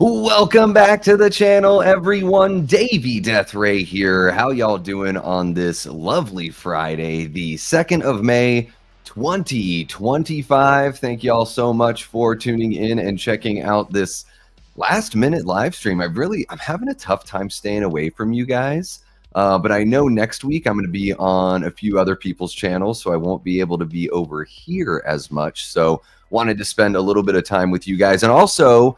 Welcome back to the channel, everyone. Davey Death Ray here. How y'all doing on this lovely Friday, the 2nd of May, 2025? Thank y'all so much for tuning in and checking out this last-minute live stream. I'm having a tough time staying away from you guys, but I know next week I'm going to be on a few other people's channels, so I won't be able to be over here as much. So wanted to spend a little bit of time with you guys, and also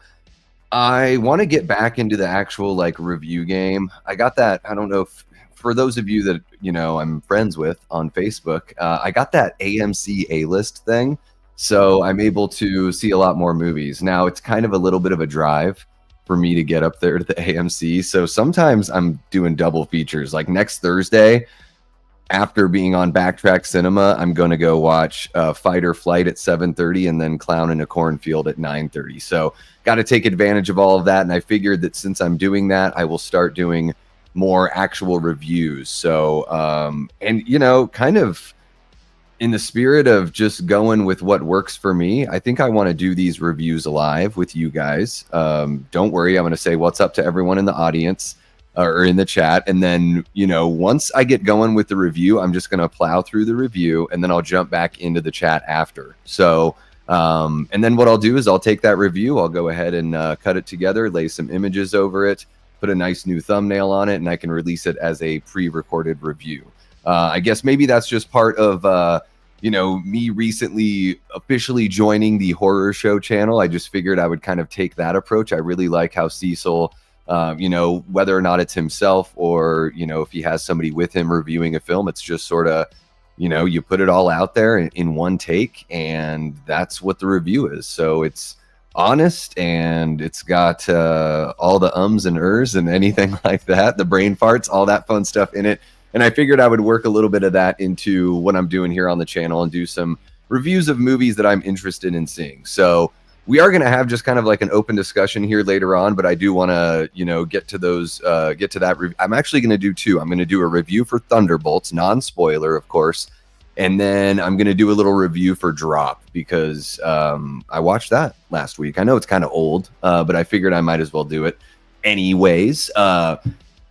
I want to get back into the actual review game. I got that. I don't know if for those of you that I'm friends with on Facebook, I got that AMC A-list thing, so I'm able to see a lot more movies. Now it's kind of a little bit of a drive for me to get up there to the AMC, so sometimes I'm doing double features. Like next Thursday, after being on Backtrack Cinema, I'm going to go watch Fight or Flight at 7:30 and then Clown in a Cornfield at 9:30. So got to take advantage of all of that. And I figured that since I'm doing that, I will start doing more actual reviews. So, and kind of in the spirit of just going with what works for me, I think I want to do these reviews live with you guys. Don't worry, I'm going to say what's up to everyone in the audience or in the chat, and then once I get going with the review, I'm just going to plow through the review, and then I'll jump back into the chat after. So and then what I'll do is I'll take that review, I'll go ahead and cut it together, lay some images over it, put a nice new thumbnail on it, and I can release it as a pre-recorded review. I guess maybe that's just part of me recently officially joining the horror show channel. I just figured I would kind of take that approach. I really like how Cecil, whether or not it's himself or, if he has somebody with him reviewing a film, it's just sort of, you put it all out there in one take, and that's what the review is. So it's honest, and it's got all the ums and ers and anything like that, the brain farts, all that fun stuff in it. And I figured I would work a little bit of that into what I'm doing here on the channel and do some reviews of movies that I'm interested in seeing. So we are going to have just kind of like an open discussion here later on, but I do want to, get to those, get to that. I'm actually going to do two. I'm going to do a review for Thunderbolts, non-spoiler, of course. And then I'm going to do a little review for Drop because I watched that last week. I know it's kind of old, but I figured I might as well do it anyways.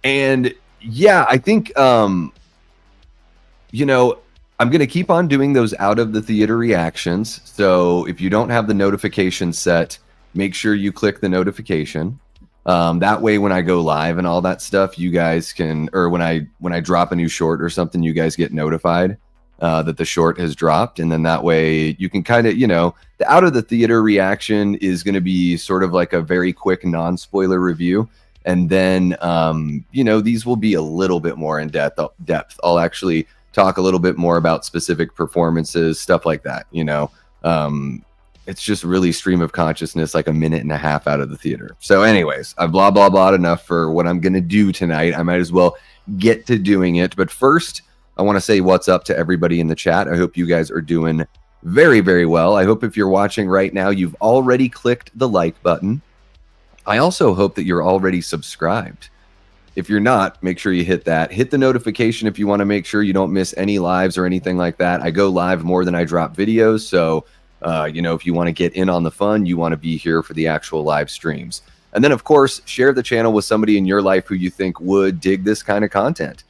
And yeah, I think, I'm going to keep on doing those out of the theater reactions. So if you don't have the notification set, make sure you click the notification. That way, when I go live and all that stuff, you guys can, or when I drop a new short or something, you guys get notified that the short has dropped. And then that way you can kind of, the out of the theater reaction is going to be sort of like a very quick non-spoiler review. And then, these will be a little bit more in depth. I'll actually talk a little bit more about specific performances, stuff like that. It's just really stream of consciousness, like a minute and a half out of the theater. So anyways, I've blah, blah, blah enough for what I'm going to do tonight. I might as well get to doing it. But first, I want to say what's up to everybody in the chat. I hope you guys are doing very, very well. I hope if you're watching right now, you've already clicked the like button. I also hope that you're already subscribed. If you're not, make sure you hit that. Hit the notification if you want to make sure you don't miss any lives or anything like that. I go live more than I drop videos. So, if you want to get in on the fun, you want to be here for the actual live streams. And then, of course, share the channel with somebody in your life who you think would dig this kind of content.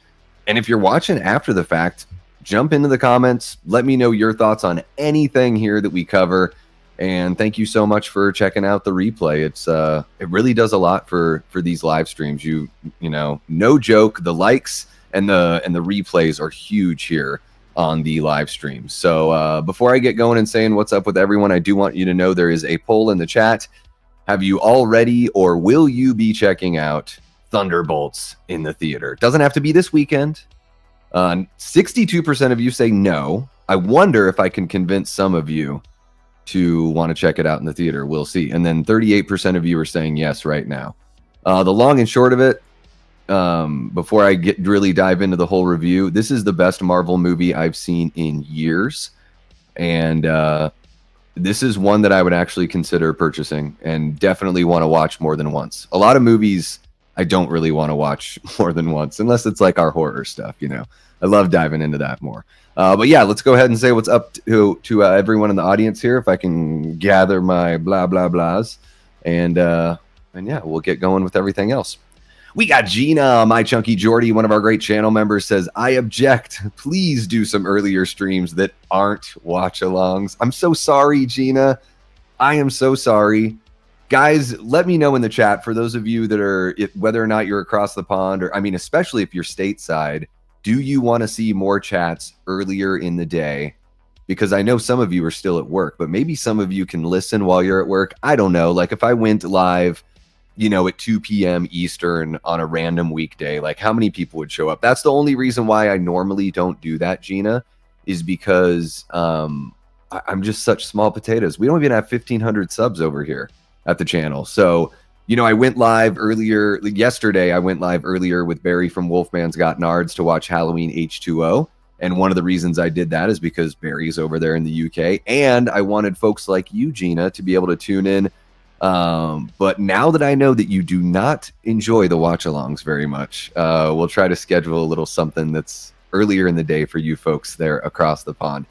And if you're watching after the fact, jump into the comments. Let me know your thoughts on anything here that we cover. And thank you so much for checking out the replay. It's it really does a lot for these live streams. No joke, the likes and the replays are huge here on the live streams. So before I get going and saying what's up with everyone, I do want you to know there is a poll in the chat. Have you already or will you be checking out Thunderbolts in the theater? It doesn't have to be this weekend. 62% of you say no. I wonder if I can convince some of you to want to check it out in the theater. We'll see. And then 38% of you are saying yes right now. The long and short of it, before I really dive into the whole review, this is the best Marvel movie I've seen in years. And this is one that I would actually consider purchasing and definitely want to watch more than once. A lot of movies I don't really want to watch more than once, unless it's like our horror stuff, I love diving into that more. But yeah, let's go ahead and say what's up to everyone in the audience here. If I can gather my blah, blah, blahs. And And yeah, we'll get going with everything else. We got Gina, my chunky Jordy, one of our great channel members, says, I object. Please do some earlier streams that aren't watch-alongs. I'm so sorry, Gina. I am so sorry. Guys, let me know in the chat, for those of you that are, whether or not you're across the pond, or I mean, especially if you're stateside, do you want to see more chats earlier in the day? Because I know some of you are still at work, but maybe some of you can listen while you're at work. I don't know. Like if I went live, you know, at 2 p.m. Eastern on a random weekday, like how many people would show up? That's the only reason why I normally don't do that, Gina, is because I'm just such small potatoes. We don't even have 1,500 subs over here at the channel. So, you know, I went live earlier, yesterday, I went live earlier with Barry from Wolfman's Got Nards to watch Halloween H2O. And one of the reasons I did that is because Barry's over there in the UK. And I wanted folks like you, Gina, to be able to tune in. But now that I know that you do not enjoy the watch-alongs very much, we'll try to schedule a little something that's earlier in the day for you folks there across the pond,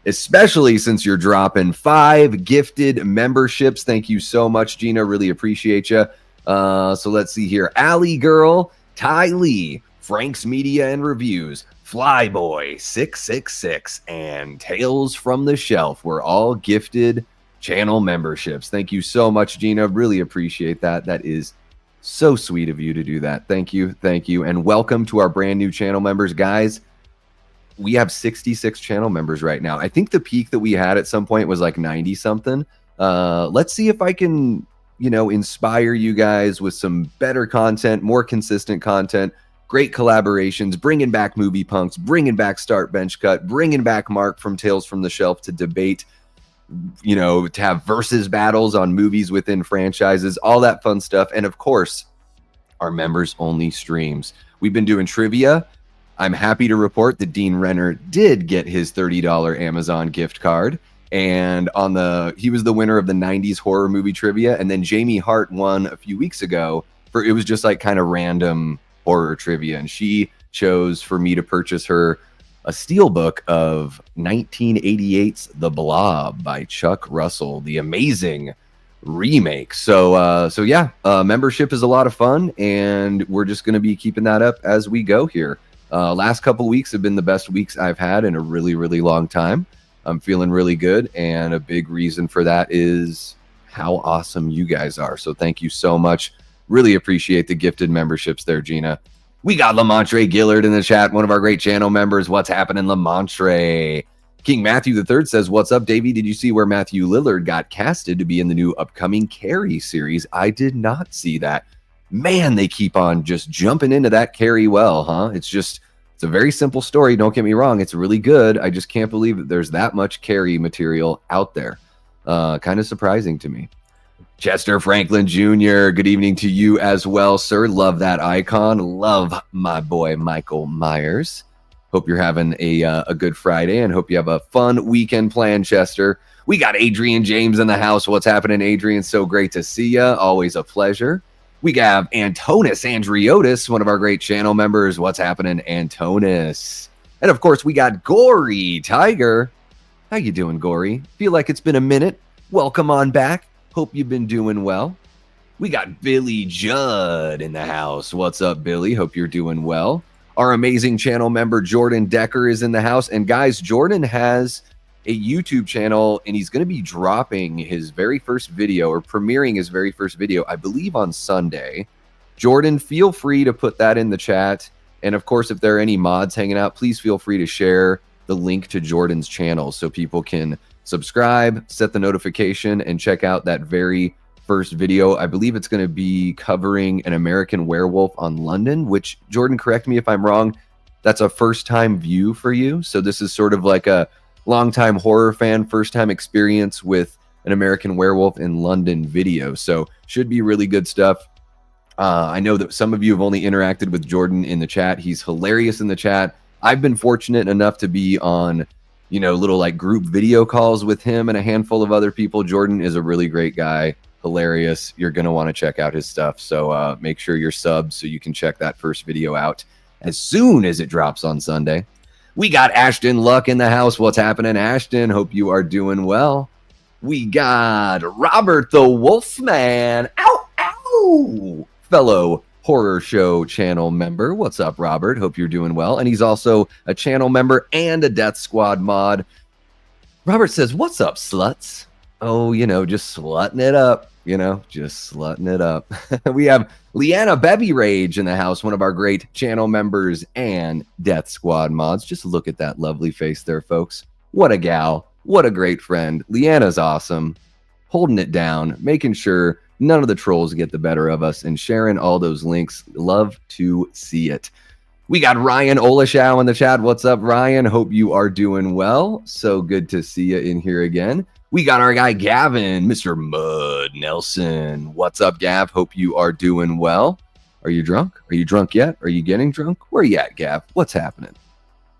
especially since you're dropping 5 gifted memberships. Thank you so much, Gina. Really appreciate you. So let's see here. Allie Girl, Ty Lee, Frank's Media and Reviews, Flyboy 666, and Tales from the Shelf were all gifted channel memberships. Thank you so much, Gina. Really appreciate that. That is so sweet of you to do that. Thank you. Thank you. And welcome to our brand new channel members, guys. We have 66 channel members right now. I think the peak that we had at some point was like 90 something. Let's see if I can, you know, inspire you guys with some better content, more consistent content, great collaborations, bringing back Movie Punks, bringing back Start Bench Cut, bringing back Mark from Tales from the Shelf to debate, you know, to have versus battles on movies within franchises, all that fun stuff. And of course, our members only streams. We've been doing trivia. I'm happy to report that Dean Renner did get his $30 Amazon gift card. And he was the winner of the 90s horror movie trivia. And then Jamie Hart won a few weeks ago it was just like kind of random horror trivia. And she chose for me to purchase her a steelbook of 1988's The Blob by Chuck Russell, the amazing remake. So yeah, membership is a lot of fun, and we're just going to be keeping that up as we go here. Last couple weeks have been the best weeks I've had in a really, really long time. I'm feeling really good, and a big reason for that is how awesome you guys are. So thank you so much. Really appreciate the gifted memberships there, Gina. We got Lamontre Gillard in the chat, one of our great channel members. What's happening, Lamontre? King Matthew III says, what's up, Davey? Did you see where Matthew Lillard got casted to be in the new upcoming Carrie series? I did not see that. Man, they keep on just jumping into that Carrie well, huh? It's a very simple story. Don't get me wrong. It's really good. I just can't believe that there's that much Carrie material out there. Kind of surprising to me. Chester Franklin Jr., good evening to you as well, sir. Love that icon. Love my boy Michael Myers. Hope you're having a good Friday, and hope you have a fun weekend planned, Chester. We got Adrian James in the house. What's happening, Adrian? So great to see you. Always a pleasure. We have Antonis Andriotis, one of our great channel members. What's happening, Antonis? And of course, we got Gory Tiger. How you doing, Gory? Feel like it's been a minute. Welcome on back. Hope you've been doing well. We got Billy Judd in the house. What's up, Billy? Hope you're doing well. Our amazing channel member, Jordan Decker, is in the house. And guys, Jordan has a YouTube channel, and he's going to be dropping his very first video, or premiering his very first video, I believe on Sunday. Jordan, feel free to put that in the chat. And of course, if there are any mods hanging out, please feel free to share the link to Jordan's channel so people can subscribe, set the notification, and check out that very first video. I believe it's going to be covering an American Werewolf on London, which, Jordan, correct me if I'm wrong, that's a first-time view for you. So this is sort of like a longtime horror fan, first-time experience with an American Werewolf in London video. So should be really good stuff. I know that some of you have only interacted with Jordan in the chat. He's hilarious in the chat. I've been fortunate enough to be on, you know, little like group video calls with him and a handful of other people. Jordan is a really great guy, hilarious. You're going to want to check out his stuff. So make sure you're subbed so you can check that first video out as soon as it drops on Sunday. We got Ashton Luck in the house. What's happening, Ashton? Hope you are doing well. We got Robert the Wolfman. Ow, ow. Woo! Fellow horror show channel member. What's up, Robert? Hope you're doing well. And he's also a channel member and a Death Squad mod. Robert says, what's up, sluts? Oh, just slutting it up. Just slutting it up. We have Leanna Bevy Rage in the house, one of our great channel members and Death Squad mods. Just look at that lovely face there, folks. What a gal. What a great friend. Leanna's awesome. Holding it down, making sure none of the trolls get the better of us, and sharing all those links. Love to see it. We got Ryan Olashow in the chat. What's up, Ryan? Hope you are doing well. So good to see you in here again. We got our guy Gavin, Mr. Mud Nelson. What's up, Gav? Hope you are doing well. Are you drunk? Are you drunk yet? Are you getting drunk? Where are you at, Gav? What's happening?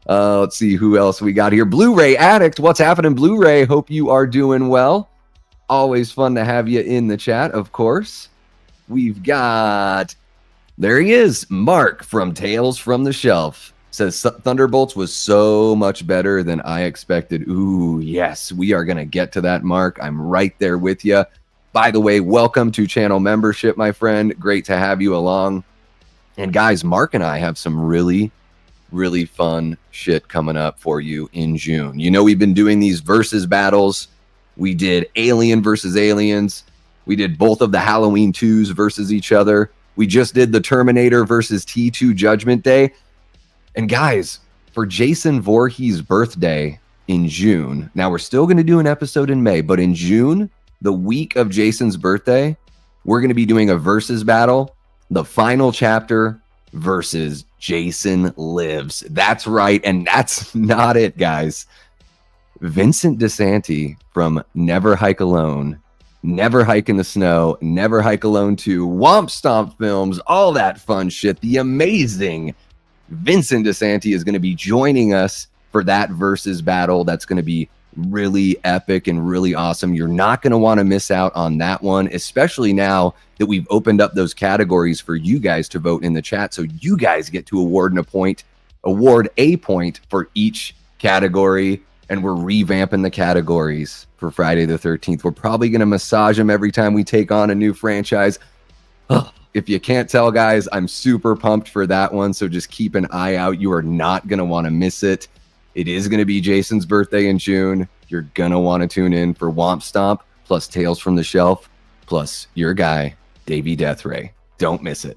Let's see who else we got here. Blu-ray Addict. What's happening, Blu-ray? Hope you are doing well. Always fun to have you in the chat, of course. We've got... There he is, Mark from Tales from the Shelf. Says Thunderbolts was so much better than I expected. Ooh, yes, we are going to get to that, Mark. I'm right there with you. By the way, welcome to channel membership, my friend. Great to have you along. And guys, Mark and I have some really, really fun shit coming up for you in June. We've been doing these versus battles. We did Alien versus Aliens. We did both of the Halloween 2s versus each other. We just did the Terminator versus T2 Judgment Day. And guys, for Jason Voorhees' birthday in June, now we're still going to do an episode in May, but in June, the week of Jason's birthday, we're going to be doing a versus battle, the final chapter versus Jason Lives. That's right, and that's not it, guys. Vincent DeSanti from Never Hike Alone, Never Hike in the Snow, Never Hike Alone 2, Womp Stomp Films, all that fun shit. The amazing Vincent DeSanti is going to be joining us for that versus battle. That's going to be really epic and really awesome. You're not going to want to miss out on that one, especially now that we've opened up those categories for you guys to vote in the chat. So you guys get to award a point for each category. And we're revamping the categories for Friday the 13th. We're probably going to massage them every time we take on a new franchise. If you can't tell, guys, I'm super pumped for that one. So just keep an eye out. You are not going to want to miss it. It is going to be Jason's birthday in June. You're going to want to tune in for Womp Stomp, plus Tales from the Shelf, plus your guy, Davey Deathray. Don't miss it.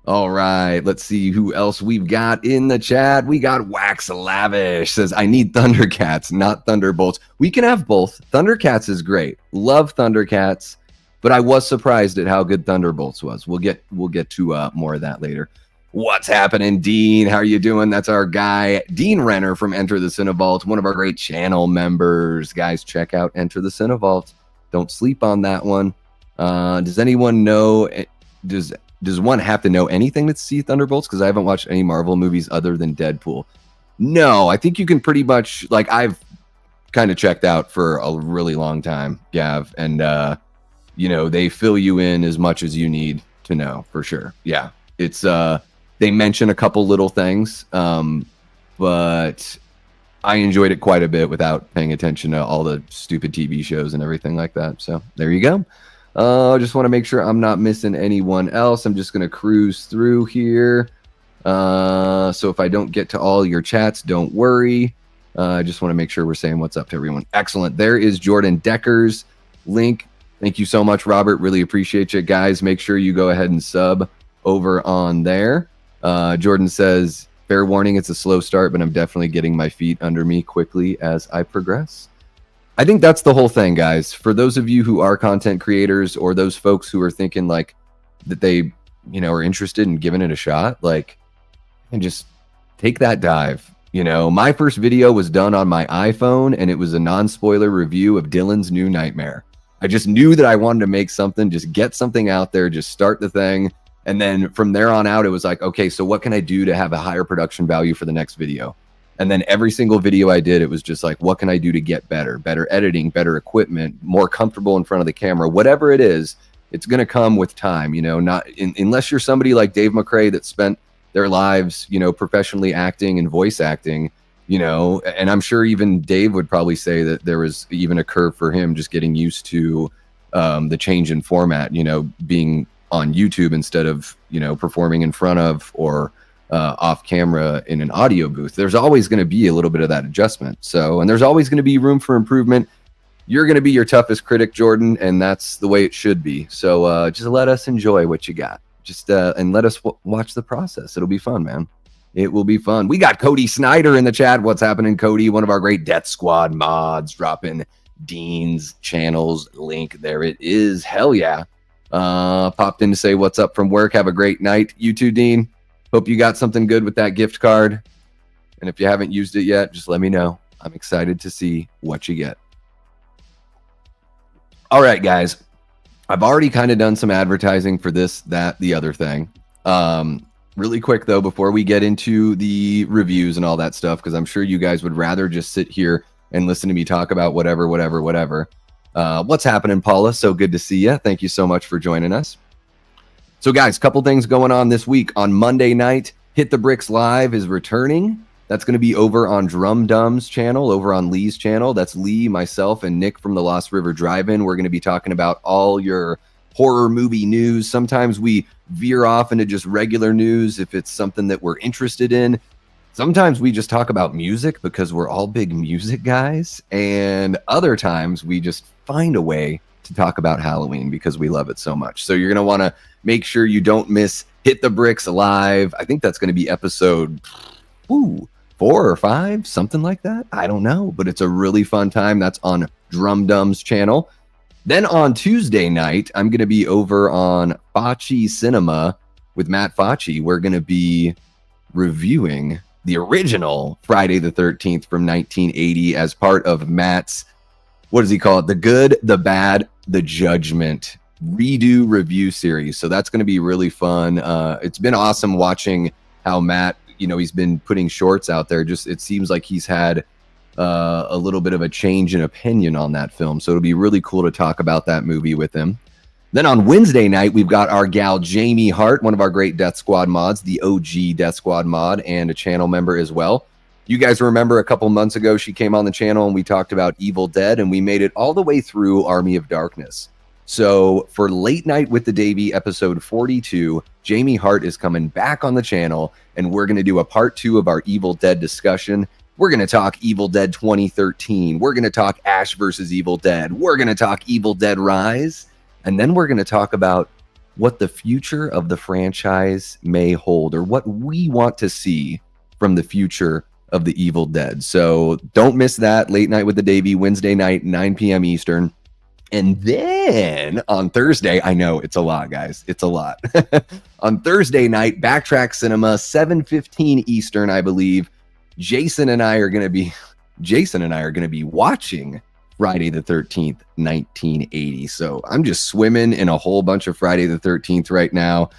All right, let's see who else we've got in the chat. We got Wax Lavish. Says, I need Thundercats, not Thunderbolts. We can have both. Thundercats is great. Love Thundercats, but I was surprised at how good Thunderbolts was. We'll get to more of that later. What's happening, Dean? How are you doing? That's our guy, Dean Renner from Enter the Cinevault, one of our great channel members. Guys, check out Enter the Cinevault. Don't sleep on that one. Does anyone know... Does one have to know anything to see Thunderbolts? Because I haven't watched any Marvel movies other than Deadpool. No, I think you can pretty much, like, I've kind of checked out for a really long time, Gav. And, they fill you in as much as you need to know, for sure. Yeah, it's, they mention a couple little things, but I enjoyed it quite a bit without paying attention to all the stupid TV shows and everything like that. So there you go. I just want to make sure I'm not missing anyone else. I'm just going to cruise through here. So if I don't get to all your chats, don't worry. I just want to make sure we're saying what's up to everyone. Excellent. There is Jordan Decker's link. Thank you so much, Robert. Really appreciate you guys. Make sure you go ahead and sub over on there. Jordan says, fair warning, it's a slow start, but I'm definitely getting my feet under me quickly as I progress. I think that's the whole thing, guys. For those of you who are content creators, or those folks who are thinking like that they, are interested in giving it a shot, like, and just take that dive. My first video was done on my iPhone, and it was a non-spoiler review of Dylan's New Nightmare. I just knew that I wanted to make something, just get something out there, just start the thing. And then from there on out, it was like, okay, so what can I do to have a higher production value for the next video? And then every single video I did, it was just like, what can I do to get better editing, better equipment, more comfortable in front of the camera, whatever it is, it's going to come with time, not unless you're somebody like Dave McCrae that spent their lives, professionally acting and voice acting, and I'm sure even Dave would probably say that there was even a curve for him just getting used to the change in format, being on YouTube instead of, performing in front of or off camera in an audio booth. There's always going to be a little bit of that adjustment. So, and there's always going to be room for improvement. You're going to be your toughest critic, Jordan, and that's the way it should be. So just let us enjoy what you got. Just and let us watch the process. It'll be fun, man. It will be fun. We got Cody Snyder in the chat. What's happening, Cody? One of our great Death Squad mods, dropping Dean's channel's link. There it is. Hell yeah. Popped in to say what's up from work. Have a great night. You too, Dean. Hope you got something good with that gift card. And if you haven't used it yet, just let me know. I'm excited to see what you get. All right, guys. I've already kind of done some advertising for this, that, the other thing. Really quick, though, before we get into the reviews and all that stuff, because I'm sure you guys would rather just sit here and listen to me talk about whatever. What's happening, Paula? So good to see you. Thank you so much for joining us. So, guys, couple things going on this week. On Monday night, Hit the Bricks Live is returning. That's going to be over on Drum Dum's channel, over on Lee's channel. That's Lee, myself, and Nick from the Lost River Drive-In. We're going to be talking about all your horror movie news. Sometimes we veer off into just regular news if it's something that we're interested in. Sometimes we just talk about music because we're all big music guys. And other times we just find a way to talk about Halloween because we love it so much. So you're going to want to make sure you don't miss Hit the Bricks Live. I think that's going to be episode 4 or 5, something like that. I don't know, but it's a really fun time. That's on Drum Dum's channel. Then on Tuesday night, I'm going to be over on Facci Cinema with Matt Facci. We're going to be reviewing the original Friday the 13th from 1980 as part of Matt's, what does he call it? The Good, the Bad, the Judgment redo review series. So that's going to be really fun. It's been awesome watching how Matt, he's been putting shorts out there. Just, it seems like he's had a little bit of a change in opinion on that film. So it'll be really cool to talk about that movie with him. Then on Wednesday night, we've got our gal Jamie Hart, one of our great Death Squad mods, the OG Death Squad mod, and a channel member as well. You guys remember a couple months ago, she came on the channel and we talked about Evil Dead, and we made it all the way through Army of Darkness. So for Late Night with the Davey, episode 42, Jamie Hart is coming back on the channel, and we're going to do a part 2 of our Evil Dead discussion. We're going to talk Evil Dead 2013. We're going to talk Ash versus Evil Dead. We're going to talk Evil Dead Rise. And then we're going to talk about what the future of the franchise may hold, or what we want to see from the future of the Evil Dead. So don't miss that. Late Night with the Davey, Wednesday night, 9 p.m. Eastern. And then on Thursday, I know it's a lot, guys. It's a lot. On Thursday night, Backtrack Cinema, 7:15 Eastern, I believe. Jason and I are going to be watching Friday the 13th, 1980. So I'm just swimming in a whole bunch of Friday the 13th right now.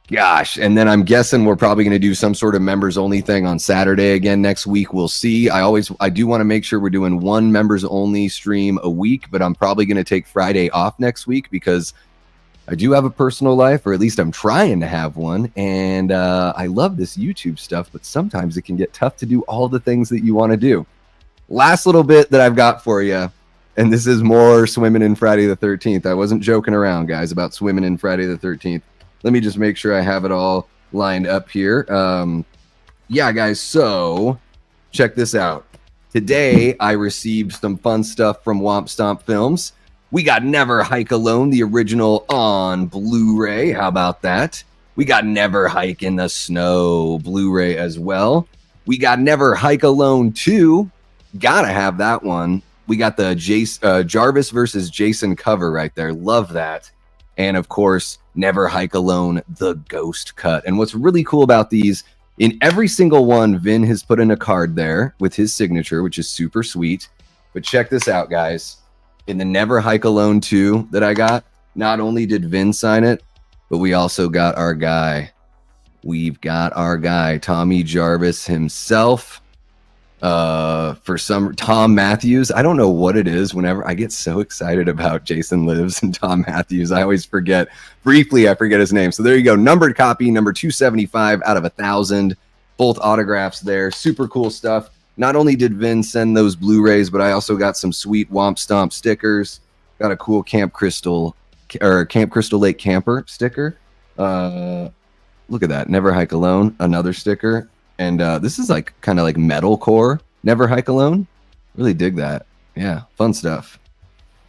Gosh. And then I'm guessing we're probably going to do some sort of members only thing on Saturday again next week. We'll see. I do want to make sure we're doing one members only stream a week, but I'm probably going to take Friday off next week because I do have a personal life, or at least I'm trying to have one. And I love this YouTube stuff, but sometimes it can get tough to do all the things that you want to do. Last little bit that I've got for you, and this is more swimming in Friday the 13th. I wasn't joking around, guys, about swimming in Friday the 13th. Let me just make sure I have it all lined up here. Yeah, guys, so check this out. Today, I received some fun stuff from Womp Stomp Films. We got Never Hike Alone, the original, on Blu-ray. How about that? We got Never Hike in the Snow, Blu-ray as well. We got Never Hike Alone 2. Gotta have that one. We got the Jarvis versus Jason cover right there. Love that. And of course, Never Hike Alone, the Ghost Cut. And what's really cool about these, in every single one, Vin has put in a card there with his signature, which is super sweet. But check this out, guys. In the Never Hike Alone 2 that I got, not only did Vin sign it, but we also got our guy. We've got our guy, Tommy Jarvis himself. For some Tom Matthews. I don't know what it is. Whenever I get so excited about Jason Lives and Tom Matthews, I always forget. Briefly, I forget his name. So there you go. Numbered copy, number 275 out of 1,000. Both autographs there. Super cool stuff. Not only did Vin send those Blu-rays, but I also got some sweet Womp Stomp stickers. Got a cool Camp Crystal or Camp Crystal Lake camper sticker. Look at that. Never Hike Alone. Another sticker. And this is like kind of like metalcore. Never Hike Alone. Really dig that. Yeah, fun stuff.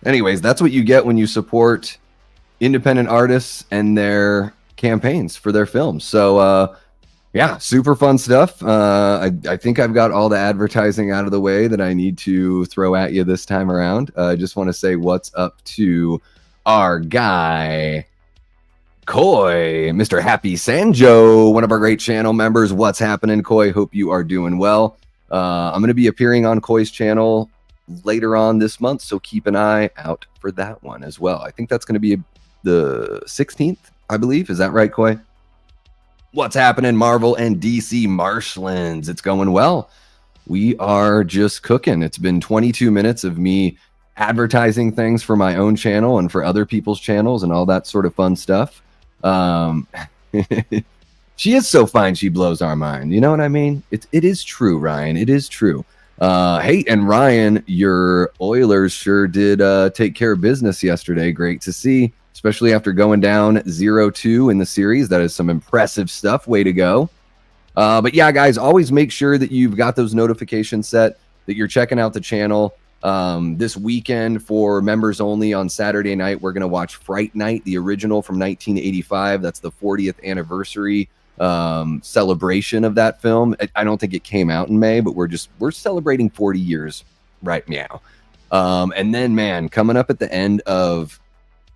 Anyways, that's what you get when you support independent artists and their campaigns for their films. So yeah, super fun stuff. I think I've got all the advertising out of the way that I need to throw at you this time around. I just want to say what's up to our guy Koi, Mr. Happy Sanjo, one of our great channel members. What's happening, Koi? Hope you are doing well. I'm going to be appearing on Koi's channel later on this month, so keep an eye out for that one as well. I think that's going to be the 16th, I believe. Is that right, Koi? What's happening, Marvel and DC Marshlands? It's going well. We are just cooking. It's been 22 minutes of me advertising things for my own channel and for other people's channels and all that sort of fun stuff. She is so fine, she blows our mind. You know what I mean? It is true, Ryan. It is true. Hey, and Ryan, your Oilers sure did take care of business yesterday. Great to see, especially after going down 0-2 in the series. That is some impressive stuff. Way to go. But yeah, guys, always make sure that you've got those notifications set, that you're checking out the channel. This weekend for members only on Saturday night, we're going to watch Fright Night, the original from 1985. That's the 40th anniversary celebration of that film. I don't think it came out in May, but we're celebrating 40 years right now. And then, man, coming up at the end of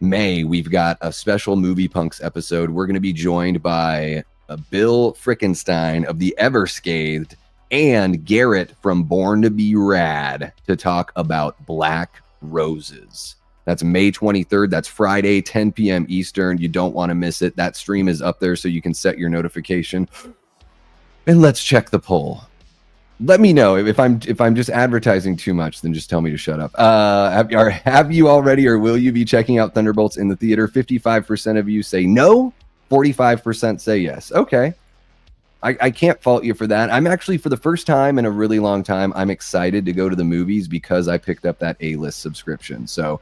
May, we've got a special Movie Punks episode. We're going to be joined by Bill Frickenstein of the Ever Scathed and Garrett from Born to Be Rad to talk about Black Roses. That's May 23rd. That's Friday, 10 p.m. Eastern. You don't want to miss it. That stream is up there so you can set your notification. And let's check the poll. Let me know if I'm just advertising too much, then just tell me to shut up. Have you already, or will you be checking out Thunderbolts in the theater? 55% of you say no, 45% say yes. Okay. I can't fault you for that. I'm actually, for the first time in a really long time, I'm excited to go to the movies because I picked up that A-list subscription. So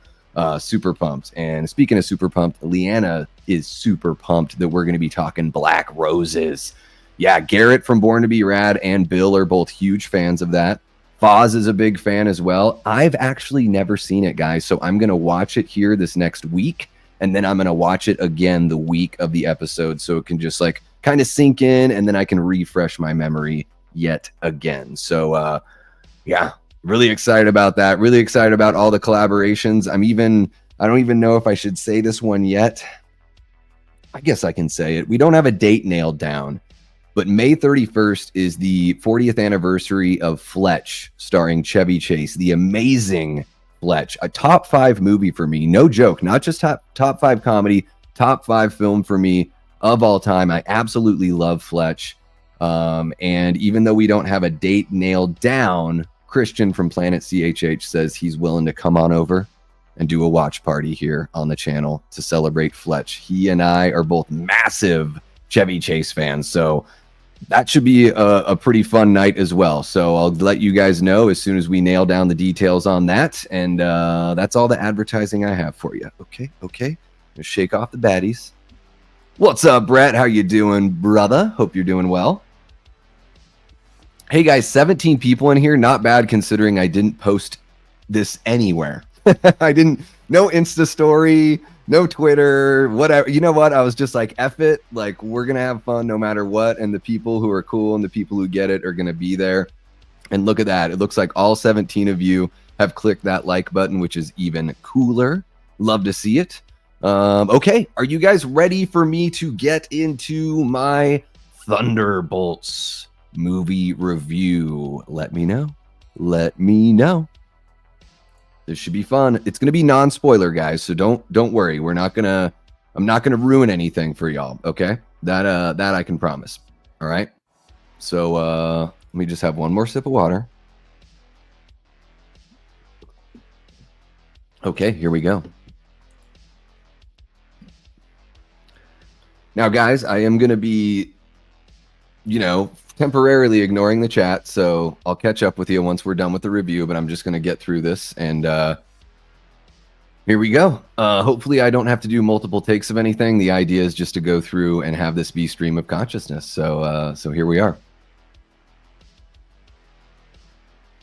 super pumped. And speaking of super pumped, Leanna is super pumped that we're going to be talking Black Roses. Yeah, Garrett from Born to Be Rad and Bill are both huge fans of that. Foz is a big fan as well. I've actually never seen it, guys, so I'm going to watch it here this next week, and then I'm going to watch it again the week of the episode so it can just like kind of sink in, and then I can refresh my memory yet again. So yeah, really excited about that. Really excited about all the collaborations. I don't even know if I should say this one yet. I guess I can say it. We don't have a date nailed down, but May 31st is the 40th anniversary of Fletch, starring Chevy Chase, the amazing Fletch, a top 5 movie for me. No joke, not just top 5 comedy, top 5 film for me of all time. I absolutely love Fletch. And even though we don't have a date nailed down, Christian from Planet CHH says he's willing to come on over and do a watch party here on the channel to celebrate Fletch. He and I are both massive Chevy Chase fans, so that should be a pretty fun night as well. So I'll let you guys know as soon as we nail down the details on that. And that's all the advertising I have for you. Okay. Just shake off the baddies. What's up, Brett? How you doing, brother? Hope you're doing well. Hey, guys, 17 people in here. Not bad considering I didn't post this anywhere. No Insta story, no Twitter, whatever. You know what? I was just like, F it. Like, we're going to have fun no matter what. And the people who are cool and the people who get it are going to be there. And look at that. It looks like all 17 of you have clicked that like button, which is even cooler. Love to see it. Okay. Are you guys ready for me to get into my Thunderbolts movie review? Let me know. This should be fun. It's going to be non-spoiler, guys, so don't worry. I'm not going to ruin anything for y'all, okay? That I can promise. All right? So, let me just have one more sip of water. Okay, here we go. Now, guys, I am going to be, temporarily ignoring the chat, so I'll catch up with you once we're done with the review, but I'm just going to get through this and Here we go. Hopefully, I don't have to do multiple takes of anything. The idea is just to go through and have this be stream of consciousness. So here we are.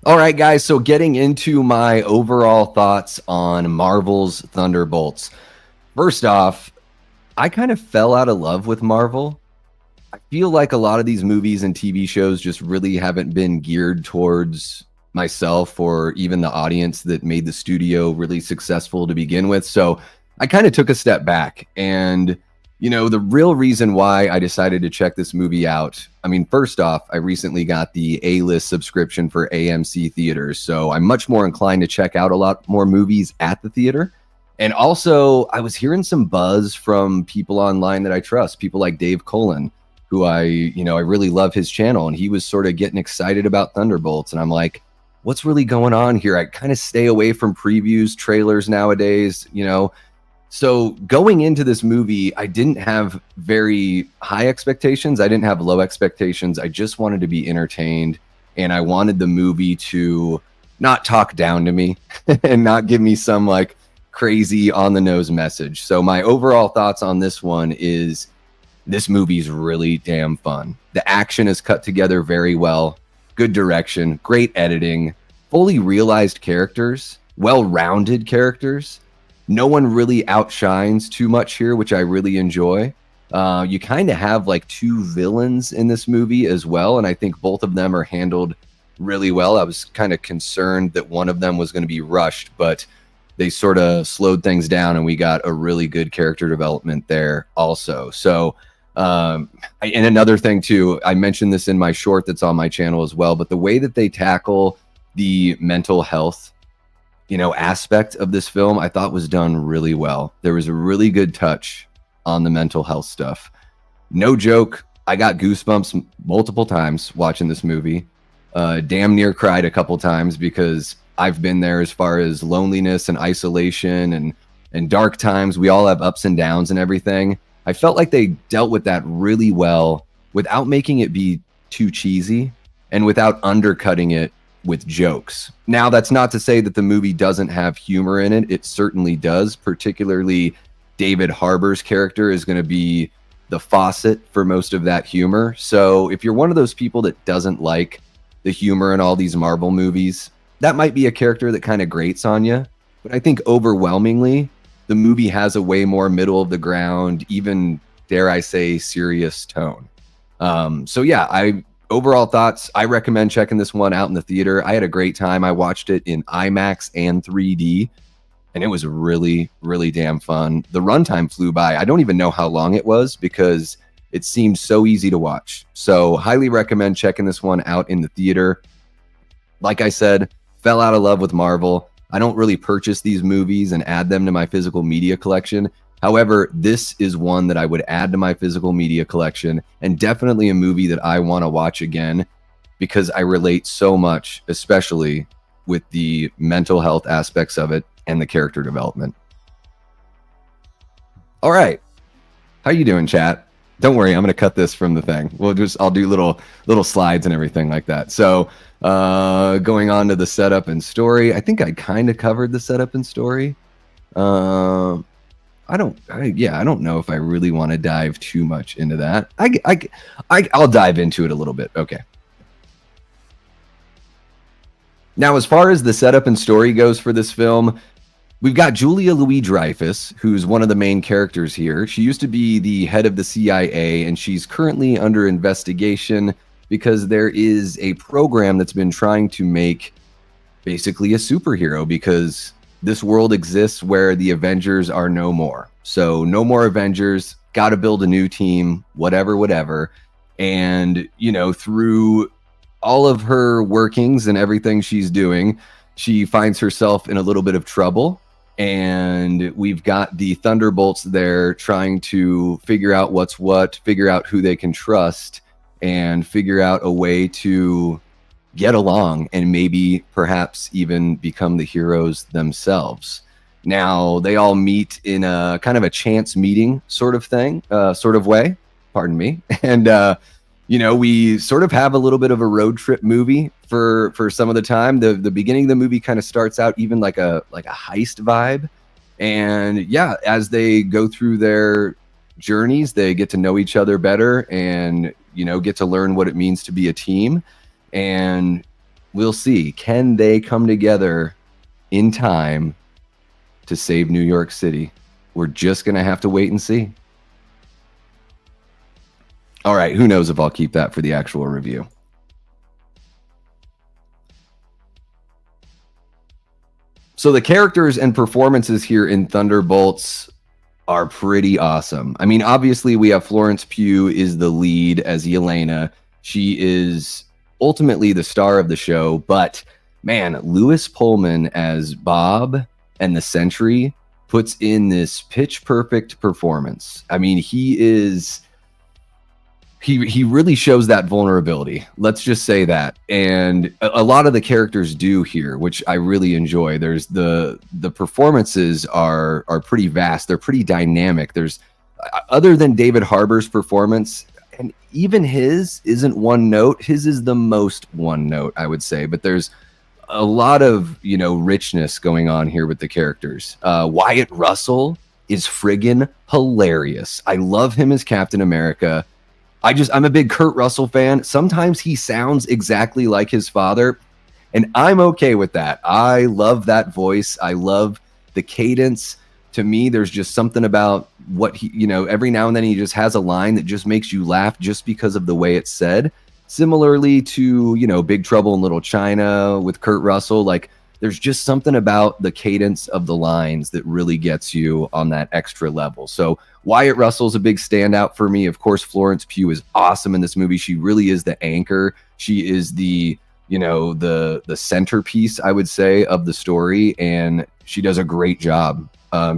All right, guys. So getting into my overall thoughts on Marvel's Thunderbolts. First off, I kind of fell out of love with Marvel. I feel like a lot of these movies and TV shows just really haven't been geared towards myself or even the audience that made the studio really successful to begin with. So I kind of took a step back. And, the real reason why I decided to check this movie out, I mean, first off, I recently got the A-list subscription for AMC theaters. So I'm much more inclined to check out a lot more movies at the theater. And also, I was hearing some buzz from people online that I trust, people like Dave Cullen, who I really love his channel. And he was sort of getting excited about Thunderbolts. And I'm like, what's really going on here? I kind of stay away from previews, trailers nowadays, So going into this movie, I didn't have very high expectations. I didn't have low expectations. I just wanted to be entertained. And I wanted the movie to not talk down to me and not give me some like crazy on the nose message. So my overall thoughts on this one is this movie's really damn fun. The action is cut together very well. Good direction, great editing, fully realized characters, well-rounded characters. No one really outshines too much here, which I really enjoy. You kind of have like two villains in this movie as well, and I think both of them are handled really well. I was kind of concerned that one of them was going to be rushed, but they sort of slowed things down, and we got a really good character development there also. So, and another thing too, I mentioned this in my short that's on my channel as well, but the way that they tackle the mental health, aspect of this film, I thought was done really well. There was a really good touch on the mental health stuff. No joke, I got goosebumps multiple times watching this movie. Damn near cried a couple times because I've been there as far as loneliness and isolation and dark times. We all have ups and downs and everything. I felt like they dealt with that really well without making it be too cheesy and without undercutting it with jokes. Now, that's not to say that the movie doesn't have humor in it. It certainly does. Particularly, David Harbour's character is going to be the faucet for most of that humor. So if you're one of those people that doesn't like the humor in all these Marvel movies, that might be a character that kind of grates on you. But I think overwhelmingly, the movie has a way more middle of the ground, even, dare I say, serious tone. So yeah, overall thoughts, I recommend checking this one out in the theater. I had a great time. I watched it in IMAX and 3D, and it was really, really damn fun. The runtime flew by. I don't even know how long it was because it seemed so easy to watch. So highly recommend checking this one out in the theater. Like I said, fell out of love with Marvel. I don't really purchase these movies and add them to my physical media collection. However, this is one that I would add to my physical media collection, and definitely a movie that I want to watch again because I relate so much, especially with the mental health aspects of it and the character development. All right. How you doing, chat? Don't worry, I'm going to cut this from the thing. I'll do little slides and everything like that. So going on to the setup and story, I think I kind of covered the setup and story. I don't know if I really want to dive too much into that. I'll dive into it a little bit. Okay. Now, as far as the setup and story goes for this film, we've got Julia Louis-Dreyfus, who's one of the main characters here. She used to be the head of the CIA, and she's currently under investigation because there is a program that's been trying to make basically a superhero, because this world exists where the Avengers are no more. So no more Avengers, got to build a new team, whatever. And, through all of her workings and everything she's doing, she finds herself in a little bit of trouble. And we've got the Thunderbolts there trying to figure out what's what, figure out who they can trust, and figure out a way to get along and maybe perhaps even become the heroes themselves. Now, they all meet in a kind of a chance meeting sort of way, pardon me. And, we sort of have a little bit of a road trip movie for some of the time. The beginning of the movie kind of starts out even like a heist vibe. And yeah, as they go through their journeys, they get to know each other better and, get to learn what it means to be a team. And we'll see, can they come together in time to save New York City? We're just going to have to wait and see. All right, who knows if I'll keep that for the actual review. So the characters and performances here in Thunderbolts are pretty awesome. I mean, obviously we have Florence Pugh is the lead as Yelena. She is ultimately the star of the show, but man, Lewis Pullman as Bob and the Sentry puts in this pitch perfect performance. I mean, he really shows that vulnerability. Let's just say that. And a lot of the characters do here, which I really enjoy. There's the performances are pretty vast. They're pretty dynamic. There's other than David Harbour's performance, and even his isn't one note. His is the most one note, I would say. But there's a lot of, richness going on here with the characters. Wyatt Russell is friggin' hilarious. I love him as Captain America. I'm a big Kurt Russell fan. Sometimes he sounds exactly like his father, and I'm okay with that. I love that voice. I love the cadence. To me, there's just something about what he, every now and then he just has a line that just makes you laugh just because of the way it's said. Similarly to, Big Trouble in Little China with Kurt Russell, like there's just something about the cadence of the lines that really gets you on that extra level. So Wyatt Russell's a big standout for me. Of course, Florence Pugh is awesome in this movie. She really is the anchor. She is the, the centerpiece, I would say, of the story, and she does a great job.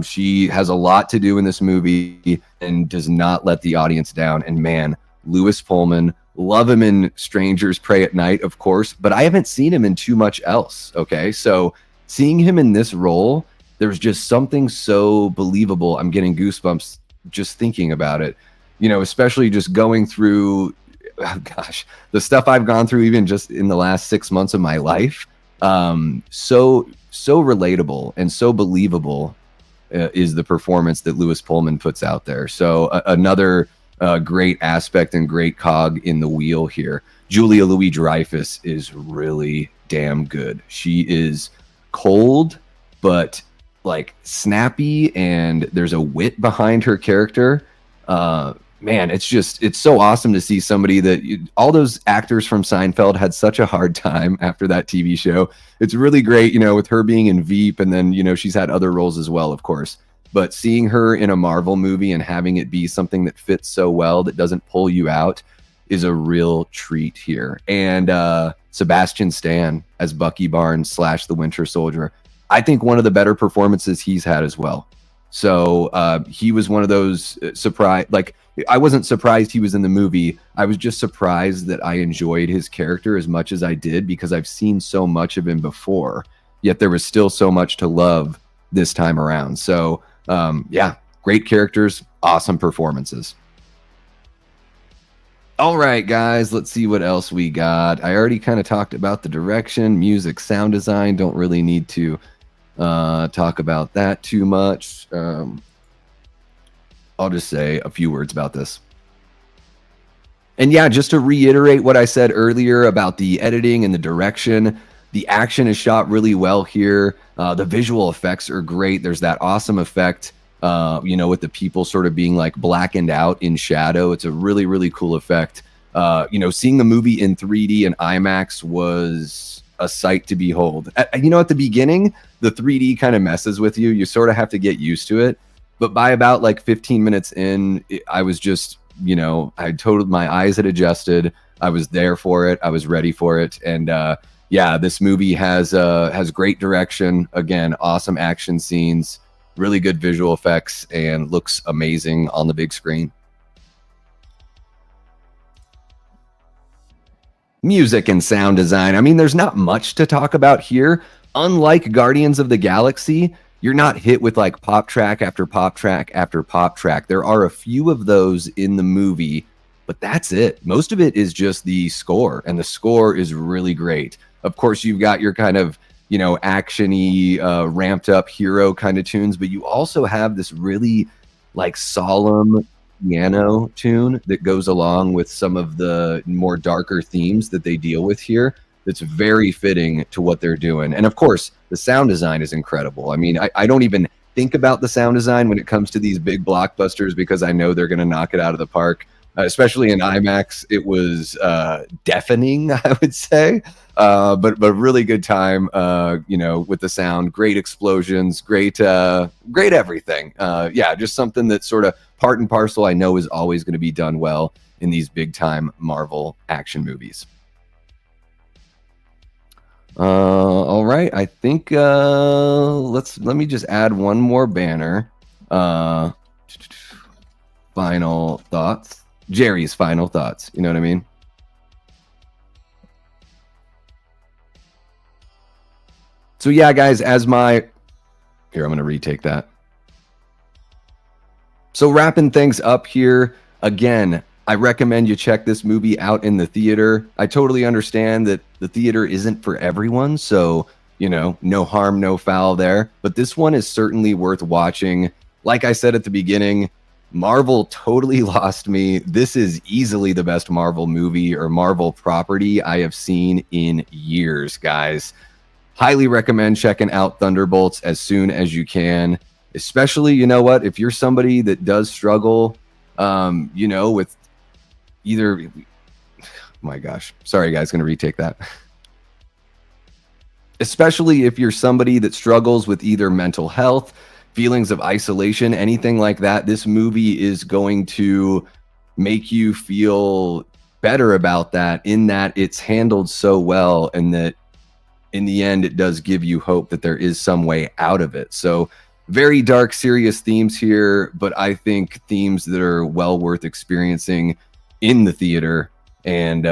She has a lot to do in this movie and does not let the audience down. And man, Lewis Pullman, love him in Strangers Pray at Night, of course, but I haven't seen him in too much else. Okay, so seeing him in this role, there's just something so believable. I'm getting goosebumps just thinking about it, especially just going through, the stuff I've gone through even just in the last 6 months of my life. So relatable and so believable is the performance that Lewis Pullman puts out there. So another great aspect and great cog in the wheel here. Julia Louis-Dreyfus is really damn good. She is cold, but like snappy, and there's a wit behind her character. Man, it's so awesome to see somebody that all those actors from Seinfeld had such a hard time after that TV show. It's really great, with her being in Veep, and then, she's had other roles as well, of course. But seeing her in a Marvel movie and having it be something that fits so well, that doesn't pull you out, is a real treat here. And Sebastian Stan as Bucky Barnes / the Winter Soldier, I think one of the better performances he's had as well. So he was one of those surprise. Like, I wasn't surprised he was in the movie. I was just surprised that I enjoyed his character as much as I did, because I've seen so much of him before, yet there was still so much to love this time around. So yeah, great characters, awesome performances. All right, guys, let's see what else we got. I already kind of talked about the direction, music, sound design. Don't really need to talk about that too much. I'll just say a few words about this. And yeah, just to reiterate what I said earlier about the editing and the direction, the action is shot really well here. The visual effects are great. There's that awesome effect, with the people sort of being like blackened out in shadow. It's a really, really cool effect. Seeing the movie in 3D and IMAX was a sight to behold. At the beginning, the 3D kind of messes with you. You sort of have to get used to it. But by about like 15 minutes in, I was just, my eyes had adjusted. I was there for it. I was ready for it. And yeah, this movie has great direction. Again, awesome action scenes, really good visual effects, and looks amazing on the big screen. Music and sound design. I mean, there's not much to talk about here. Unlike Guardians of the Galaxy, you're not hit with like pop track after pop track after pop track. There are a few of those in the movie, but that's it. Most of it is just the score, and the score is really great. Of course, you've got your kind of you know, actiony, ramped up hero kind of tunes, but you also have this really like solemn piano tune that goes along with some of the more darker themes that they deal with here. That's very fitting to what they're doing. And of course, the sound design is incredible. I mean, I don't even think about the sound design when it comes to these big blockbusters because I know they're going to knock it out of the park. Especially in IMAX, it was deafening, I would say, but really good time. You know, with the sound, great explosions, great everything. Yeah, just something that's sort of part and parcel. I know is always going to be done well in these big time Marvel action movies. All right, I think let me just add one more banner. Final thoughts. Jerry's final thoughts. You know what I mean? So yeah, guys, here, I'm going to retake that. So wrapping things up here, again, I recommend you check this movie out in the theater. I totally understand that the theater isn't for everyone, so, you know, no harm, no foul there. But this one is certainly worth watching. Like I said at the beginning, Marvel totally lost me. This is easily the best Marvel movie or Marvel property I have seen in years, guys. Highly recommend checking out Thunderbolts as soon as you can. Especially, you know what, if you're somebody that does struggle, you know, with either, my gosh, sorry guys, gonna retake that. Especially if you're somebody that struggles with either mental health, feelings of isolation, anything like that, this movie is going to make you feel better about that, in that it's handled so well, and that in the end it does give you hope that there is some way out of it. So very dark, serious themes here, but I think themes that are well worth experiencing in the theater. And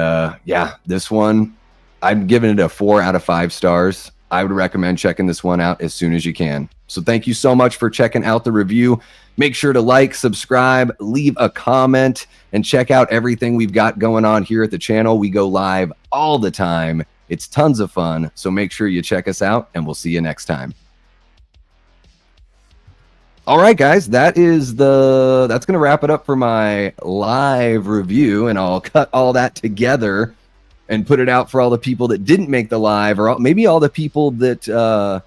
yeah, this one, I'm giving it a 4 out of 5 stars. I would recommend checking this one out as soon as you can. So thank you so much for checking out the review. Make sure to like, subscribe, leave a comment, and check out everything we've got going on here at the channel. We go live all the time. It's tons of fun. So make sure you check us out, and we'll see you next time. All right, guys, that's going to wrap it up for my live review, and I'll cut all that together and put it out for all the people that didn't make the live, or maybe all the people that,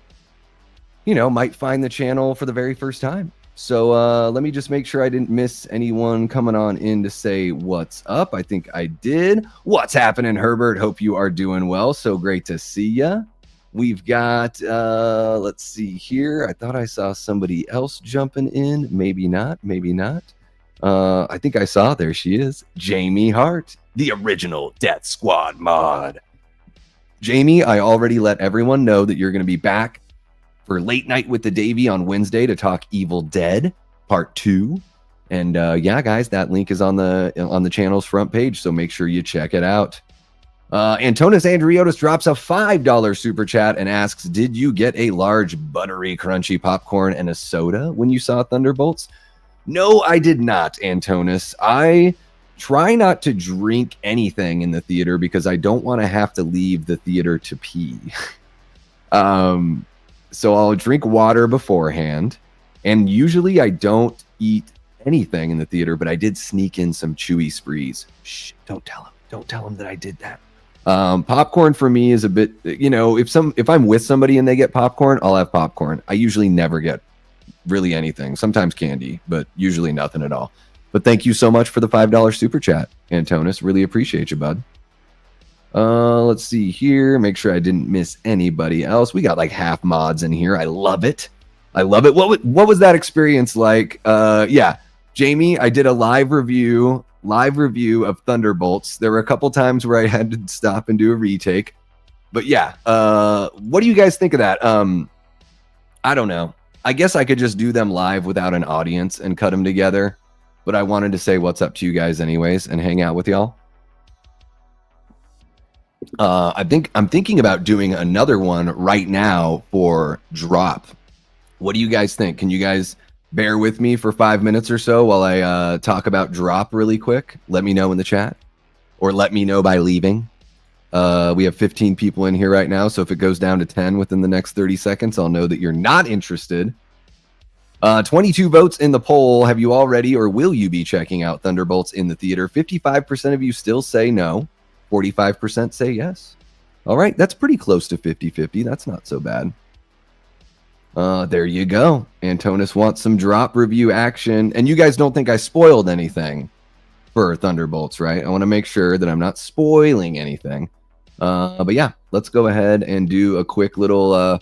you know, might find the channel for the very first time. So let me just make sure I didn't miss anyone coming on in to say what's up. I think I did. What's happening, Herbert? Hope you are doing well. So great to see ya. We've got, let's see here. I thought I saw somebody else jumping in. Maybe not. Maybe not. I think I saw, there she is, Jamie Hart, the original Death Squad mod. Jamie, I already let everyone know that you're going to be back for Late Night with the Davey on Wednesday to talk Evil Dead Part 2. And yeah, guys, that link is on the channel's front page, so make sure you check it out. Antonis Andriotis drops a $5 super chat and asks, did you get a large buttery crunchy popcorn and a soda when you saw Thunderbolts? No, I did not, Antonis. I try not to drink anything in the theater because I don't want to have to leave the theater to pee. So I'll drink water beforehand, and usually I don't eat anything in the theater, but I did sneak in some Chewy Sprees. Shh, don't tell him. Don't tell him that I did that. Popcorn for me is a bit, you know, if I'm with somebody and they get popcorn, I'll have popcorn. I usually never get really anything, sometimes candy, but usually nothing at all. But thank you so much for the $5 super chat, Antonis. Really appreciate you, bud. Let's see here. Make sure I didn't miss anybody else. We got like half mods in here. I love it. I love it. What was that experience like? Yeah, Jamie, I did a live review of Thunderbolts. There were a couple times where I had to stop and do a retake. But yeah, what do you guys think of that? I don't know. I guess I could just do them live without an audience and cut them together. But I wanted to say what's up to you guys anyways and hang out with y'all. I'm thinking about doing another one right now for Drop. What do you guys think? Can you guys bear with me for 5 minutes or so while I talk about Drop really quick? Let me know in the chat, or let me know by leaving. We have 15 people in here right now, so if it goes down to 10 within the next 30 seconds, I'll know that you're not interested. 22 votes in the poll. Have you already or will you be checking out Thunderbolts in the theater? 55% of you still say no. 45% say yes. All right, that's pretty close to 50-50. That's not so bad. There you go. Antonis wants some drop review action. And you guys don't think I spoiled anything for Thunderbolts, right? I want to make sure that I'm not spoiling anything. But yeah, let's go ahead and do a quick little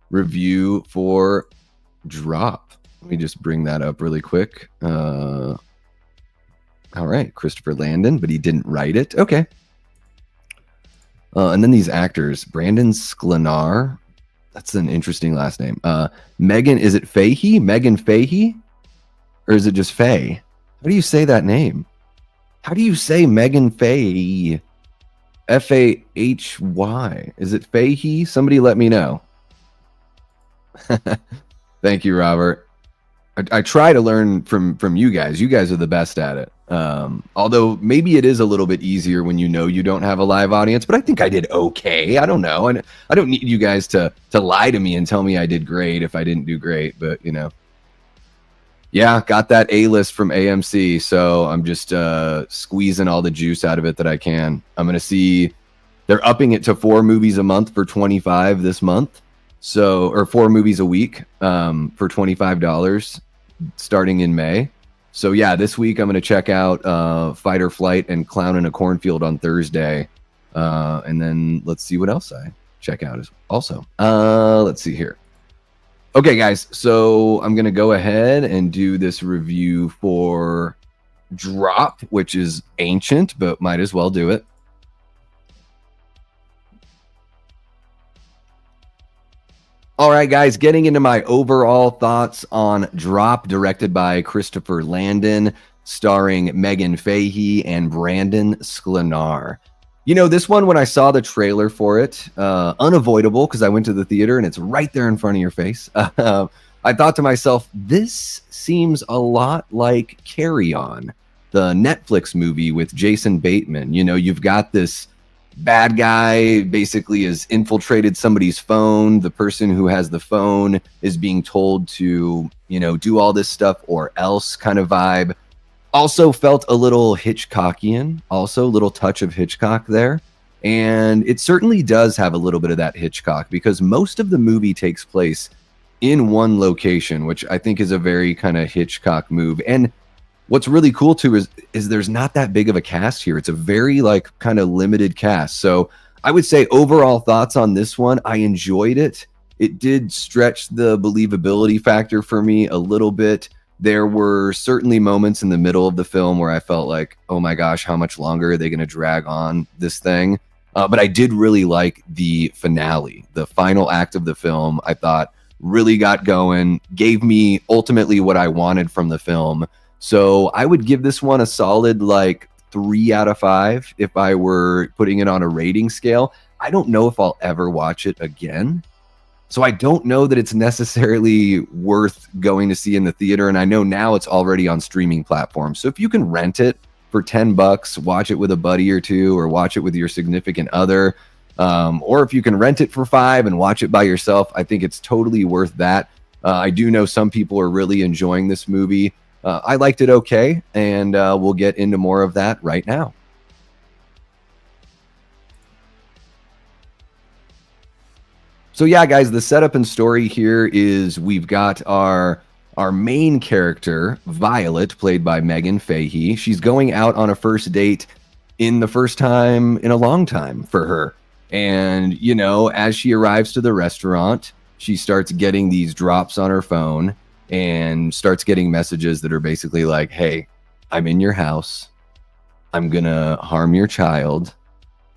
review for drop. Let me just bring that up really quick. All right, Christopher Landon, but he didn't write it. Okay. And then these actors, Brandon Sklenar. That's an interesting last name. Megan, is it Fahey? Megan Fahey? Or is it just Faye? How do you say that name? How do you say Megan Fahey? Fahy. Is it Fahey? Somebody let me know. Thank you, Robert. I try to learn from you guys. You guys are the best at it. Although maybe it is a little bit easier when you know you don't have a live audience, but I think I did okay. I don't know. And I don't need you guys to lie to me and tell me I did great if I didn't do great, but you know. Yeah, got that A-list from AMC, so I'm just squeezing all the juice out of it that I can. I'm going to see they're upping it to 4 movies a month for $25 this month. So, or 4 movies a week for $25 starting in May. So yeah, this week I'm going to check out Fight or Flight and Clown in a Cornfield on Thursday. And then let's see what else I check out also. Let's see here. Okay, guys, so I'm going to go ahead and do this review for Drop, which is ancient, but might as well do it. All right, guys, getting into my overall thoughts on Drop, directed by Christopher Landon, starring Megan Fahey and Brandon Sklenar. You know, this one, when I saw the trailer for it, unavoidable because I went to the theater and it's right there in front of your face. I thought to myself, this seems a lot like Carry On, the Netflix movie with Jason Bateman. You know, you've got this bad guy basically has infiltrated somebody's phone. The person who has the phone is being told to, you know, do all this stuff or else kind of vibe. Also felt a little Hitchcockian, also a little touch of Hitchcock there. And it certainly does have a little bit of that Hitchcock because most of the movie takes place in one location, which I think is a very kind of Hitchcock move. And what's really cool too is there's not that big of a cast here. It's a very like kind of limited cast. So I would say overall thoughts on this one, I enjoyed it. It did stretch the believability factor for me a little bit. There were certainly moments in the middle of the film where I felt like, oh my gosh, how much longer are they going to drag on this thing? But I did really like the finale. The final act of the film, I thought really got going, gave me ultimately what I wanted from the film. So I would give this one a solid like 3 out of 5 if I were putting it on a rating scale. I don't know if I'll ever watch it again. So I don't know that it's necessarily worth going to see in the theater. And I know now it's already on streaming platforms. So if you can rent it for $10, watch it with a buddy or two, or watch it with your significant other, or if you can rent it for $5 and watch it by yourself, I think it's totally worth that. I do know some people are really enjoying this movie. I liked it okay, and we'll get into more of that right now. So yeah, guys, the setup and story here is we've got our main character, Violet, played by Megan Fahey. She's going out on a first date in the first time in a long time for her. And, you know, as she arrives to the restaurant, she starts getting these drops on her phone and starts getting messages that are basically like, hey, I'm in your house. I'm going to harm your child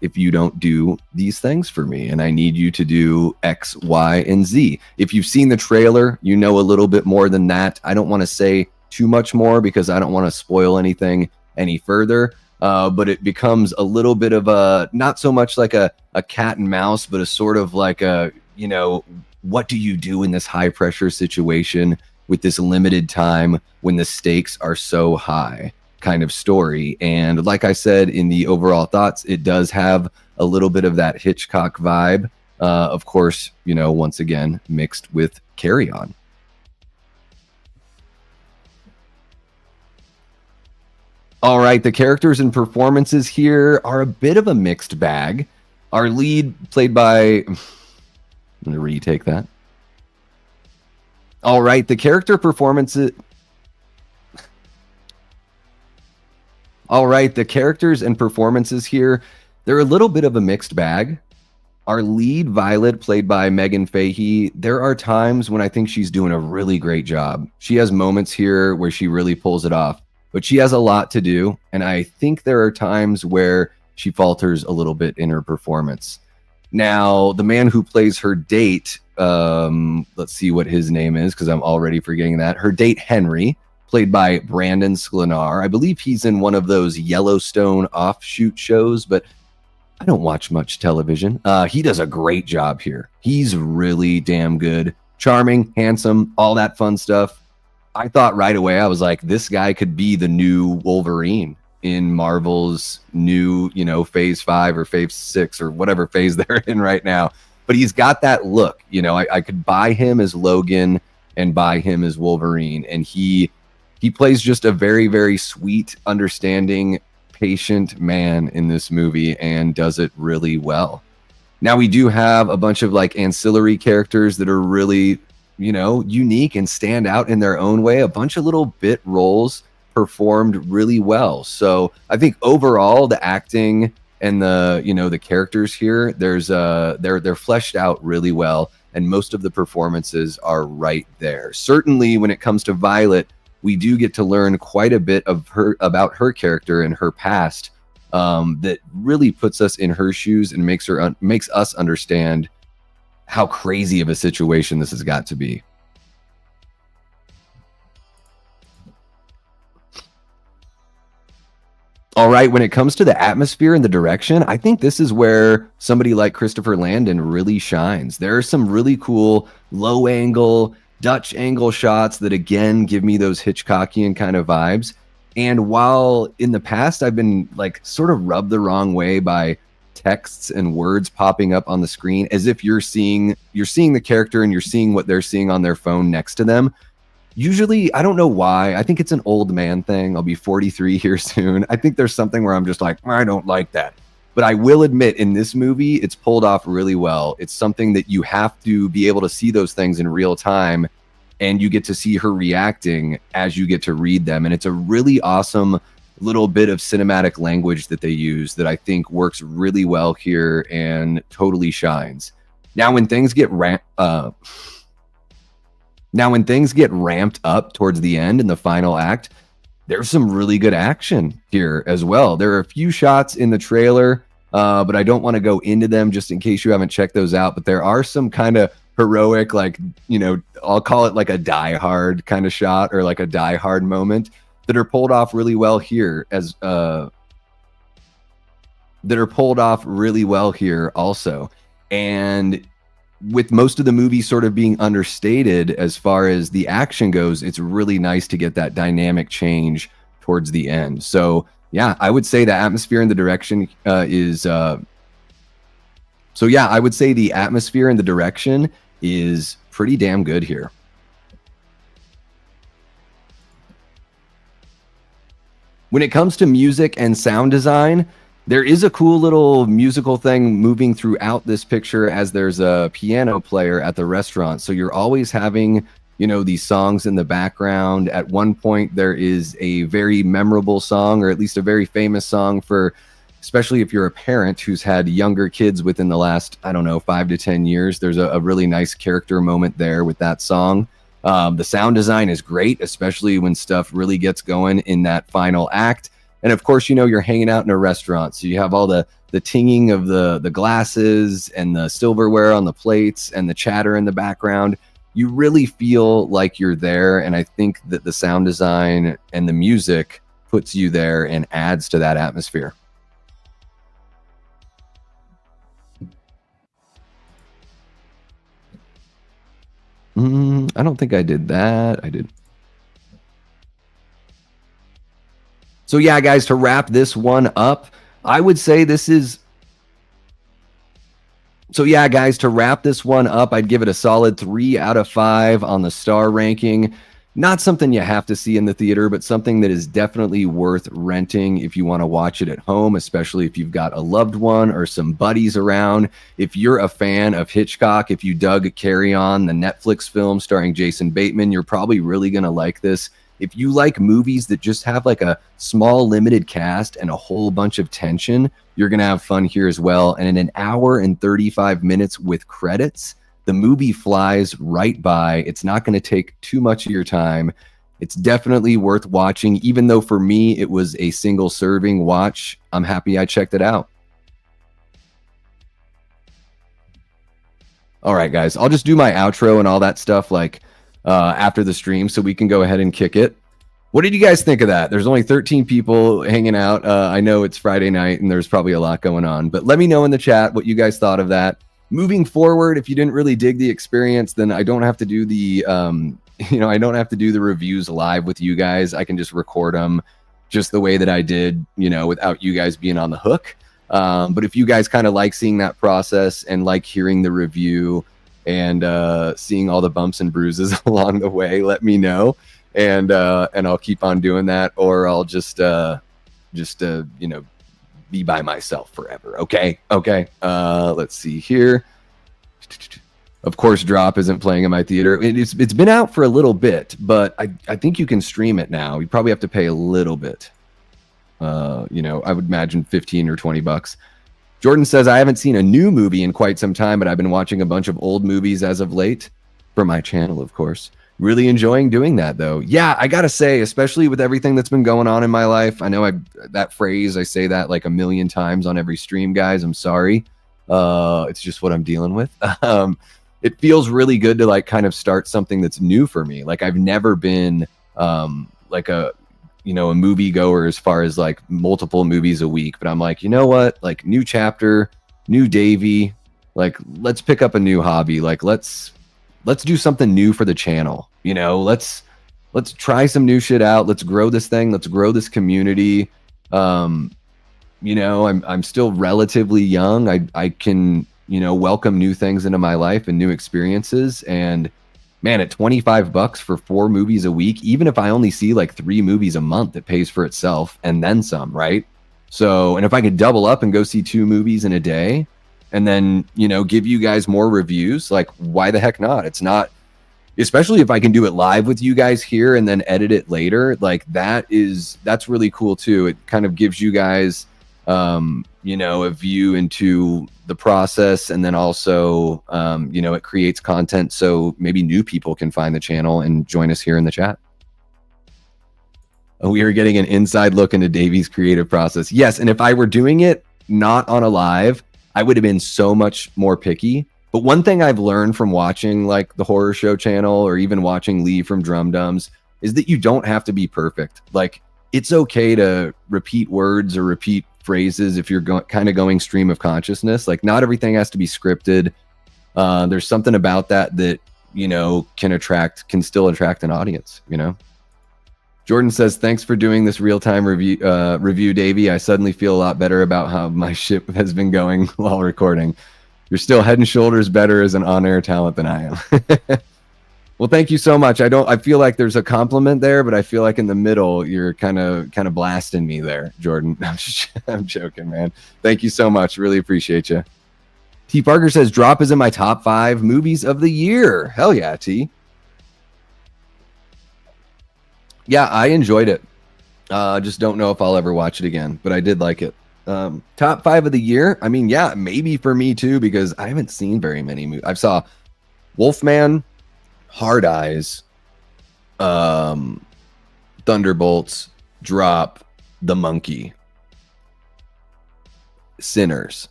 if you don't do these things for me. And I need you to do X, Y, and Z. If you've seen the trailer, you know a little bit more than that. I don't want to say too much more because I don't want to spoil anything any further. But it becomes a little bit of a, not so much like a cat and mouse, but a sort of like a, you know, what do you do in this high pressure situation with this limited time when the stakes are so high kind of story. And like I said in the overall thoughts, it does have a little bit of that Hitchcock vibe. Of course, once again, mixed with Carry On. All right, the characters and performances here are a bit of a mixed bag. Our lead, played by... I'm going to retake that. All right, the character performances... All right, the characters and performances here, they're a little bit of a mixed bag. Our lead, Violet, played by Megan Fahey, there are times when I think she's doing a really great job. She has moments here where she really pulls it off, but she has a lot to do, and I think there are times where she falters a little bit in her performance. Now, the man who plays her date, let's see what his name is, because I'm already forgetting that. Her date, Henry, played by Brandon Sklenar. I believe he's in one of those Yellowstone offshoot shows, but I don't watch much television. He does a great job here. He's really damn good. Charming, handsome, all that fun stuff. I thought right away, I was like, this guy could be the new Wolverine in Marvel's new, phase 5 or phase 6 or whatever phase they're in right now. But he's got that look. I could buy him as Logan and buy him as Wolverine. And he plays just a very, very sweet, understanding, patient man in this movie and does it really well. Now, we do have a bunch of ancillary characters that are really, unique and stand out in their own way. A bunch of little bit roles performed really well. So I think overall the acting and the characters here, they're fleshed out really well, and most of the performances are right there. Certainly when it comes to Violet, we do get to learn quite a bit about her character and her past, that really puts us in her shoes and makes us understand how crazy of a situation this has got to be. All right, when it comes to the atmosphere and the direction, I think this is where somebody like Christopher Landon really shines. There are some really cool low angle, Dutch angle shots that again give me those Hitchcockian kind of vibes. And while in the past I've been sort of rubbed the wrong way by texts and words popping up on the screen as if you're seeing the character and you're seeing what they're seeing on their phone next to them. Usually, I don't know why. I think it's an old man thing. I'll be 43 here soon. I think there's something where I'm just like, I don't like that. But I will admit, in this movie, it's pulled off really well. It's something that you have to be able to see those things in real time, and you get to see her reacting as you get to read them. And it's a really awesome little bit of cinematic language that they use that I think works really well here and totally shines. Now, when things get ramped up towards the end in the final act, there's some really good action here as well. There are a few shots in the trailer, but I don't want to go into them just in case you haven't checked those out. But there are some kind of heroic, I'll call it a Die Hard kind of shot or a Die Hard moment that are pulled off really well here also. And with most of the movie sort of being understated as far as the action goes, it's really nice to get that dynamic change towards the end. So yeah, I would say the atmosphere and the direction is pretty damn good here. When it comes to music and sound design, there is a cool little musical thing moving throughout this picture as there's a piano player at the restaurant. So you're always having, these songs in the background. At one point, there is a very memorable song, or at least a very famous song for, especially if you're a parent who's had younger kids within the last, 5 to 10 years. There's a really nice character moment there with that song. The sound design is great, especially when stuff really gets going in that final act. And of course, you're hanging out in a restaurant, so you have all the tinging of the glasses and the silverware on the plates and the chatter in the background. You really feel like you're there, and I think that the sound design and the music puts you there and adds to that atmosphere. I don't think I did that. I did. So yeah, guys, to wrap this one up, I would say this is So yeah, guys, to wrap this one up, I'd give it a solid 3 out of 5 on the star ranking. Not something you have to see in the theater, but something that is definitely worth renting if you want to watch it at home, especially if you've got a loved one or some buddies around. If you're a fan of Hitchcock, if you dug Carry On, the Netflix film starring Jason Bateman, you're probably really going to like this. If you like movies that just have like a small limited cast and a whole bunch of tension, you're going to have fun here as well. And in an hour and 35 minutes with credits, the movie flies right by. It's not going to take too much of your time. It's definitely worth watching, even though for me it was a single serving watch. I'm happy I checked it out. All right, guys, I'll just do my outro and all that stuff like after the stream so we can go ahead and kick it. What did you guys think of that? There's only 13 people hanging out. I know it's Friday night and there's probably a lot going on, but let me know in the chat what you guys thought of that. Moving forward, if you didn't really dig the experience, then I don't have to do the, I don't have to do the reviews live with you guys. I can just record them just the way that I did, without you guys being on the hook. But if you guys kind of like seeing that process and like hearing the review and seeing all the bumps and bruises along the way, let me know. And I'll keep on doing that, or I'll just be by myself forever. Okay. Let's see here. Of course, Drop isn't playing in my theater. It's been out for a little bit, but I think you can stream it now. You probably have to pay a little bit. I would imagine 15 or 20 bucks. Jordan says, I haven't seen a new movie in quite some time, but I've been watching a bunch of old movies as of late for my channel, of course. Really enjoying doing that, though. Yeah, I gotta say, especially with everything that's been going on in my life, I know that phrase, I say that like a million times on every stream, guys. I'm sorry. It's just what I'm dealing with. It feels really good to like kind of start something that's new for me. Like I've never been like a movie goer as far as like multiple movies a week, but I'm like, you know what? Like new chapter, new Davey. Like let's pick up a new hobby. Like let's do something new for the channel. Let's try some new shit out. Let's grow this thing. Let's grow this community. I'm still relatively young. I can, welcome new things into my life and new experiences. And man, at $25 for 4 movies a week, even if I only see like 3 movies a month, it pays for itself and then some, right? So, and if I could double up and go see 2 movies in a day, and then, give you guys more reviews, like why the heck not? It's not, especially if I can do it live with you guys here and then edit it later, like that's really cool too. It kind of gives you guys, a view into the process, and then also, it creates content so maybe new people can find the channel and join us here in the chat. We are getting an inside look into Davey's creative process. Yes, and if I were doing it not on a live, I would have been so much more picky. But one thing I've learned from watching like the Horror Show channel or even watching Lee from Drum Dums is that you don't have to be perfect. Like it's okay to repeat words or repeat phrases if you're kind of going stream of consciousness. Like not everything has to be scripted. There's something about that can still attract an audience, Jordan says, thanks for doing this real-time review, Davey. I suddenly feel a lot better about how my ship has been going while recording. You're still head and shoulders better as an on-air talent than I am. Well, thank you so much. I feel like there's a compliment there, but I feel like in the middle, you're kind of blasting me there, Jordan. I'm joking, man. Thank you so much. Really appreciate you. T. Parker says, Drop is in my top 5 movies of the year. Hell yeah, T. Yeah, I enjoyed it. Just don't know if I'll ever watch it again, but I did like it. Top 5 of the year. I mean, yeah, maybe for me too, because I haven't seen very many movies. I saw Wolfman, Hard Eyes, Thunderbolts, Drop, The Monkey, Sinners.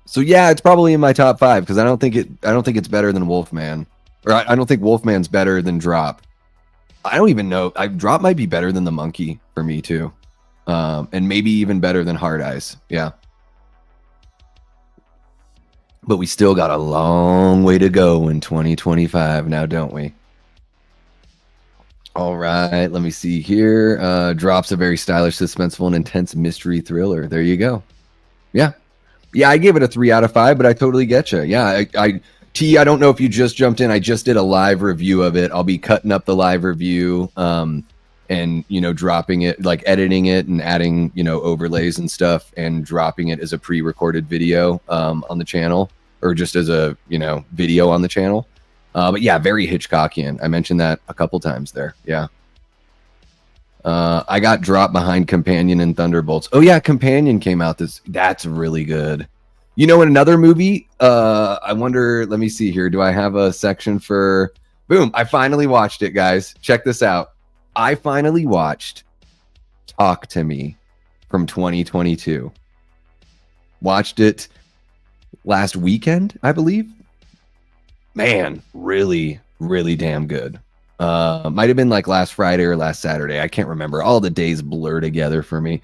So yeah, it's probably in my top 5 because I don't think it's better than Wolfman, or I don't think Wolfman's better than Drop. I don't even know. Drop might be better than The Monkey for me too. And maybe even better than Hard Eyes. Yeah. But we still got a long way to go in 2025 now, don't we? All right. Let me see here. Drop's a very stylish, suspenseful, and intense mystery thriller. There you go. Yeah. Yeah, I gave it a 3 out of 5, but I totally get you. Yeah, I don't know if you just jumped in. I just did a live review of it. I'll be cutting up the live review, and dropping it, like editing it and adding overlays and stuff, and dropping it as a pre-recorded video on the channel, or just as a video on the channel. But yeah, very Hitchcockian. I mentioned that a couple times there. Yeah. I got dropped behind Companion and Thunderbolts. Oh yeah, Companion came out that's really good. In another movie, I wonder, let me see here. Do I have a section for boom? I finally watched it, guys. Check this out. I finally watched Talk to Me from 2022. Watched it last weekend, I believe. Man, really, really damn good. Might have been like last Friday or last Saturday. I can't remember. All the days blur together for me.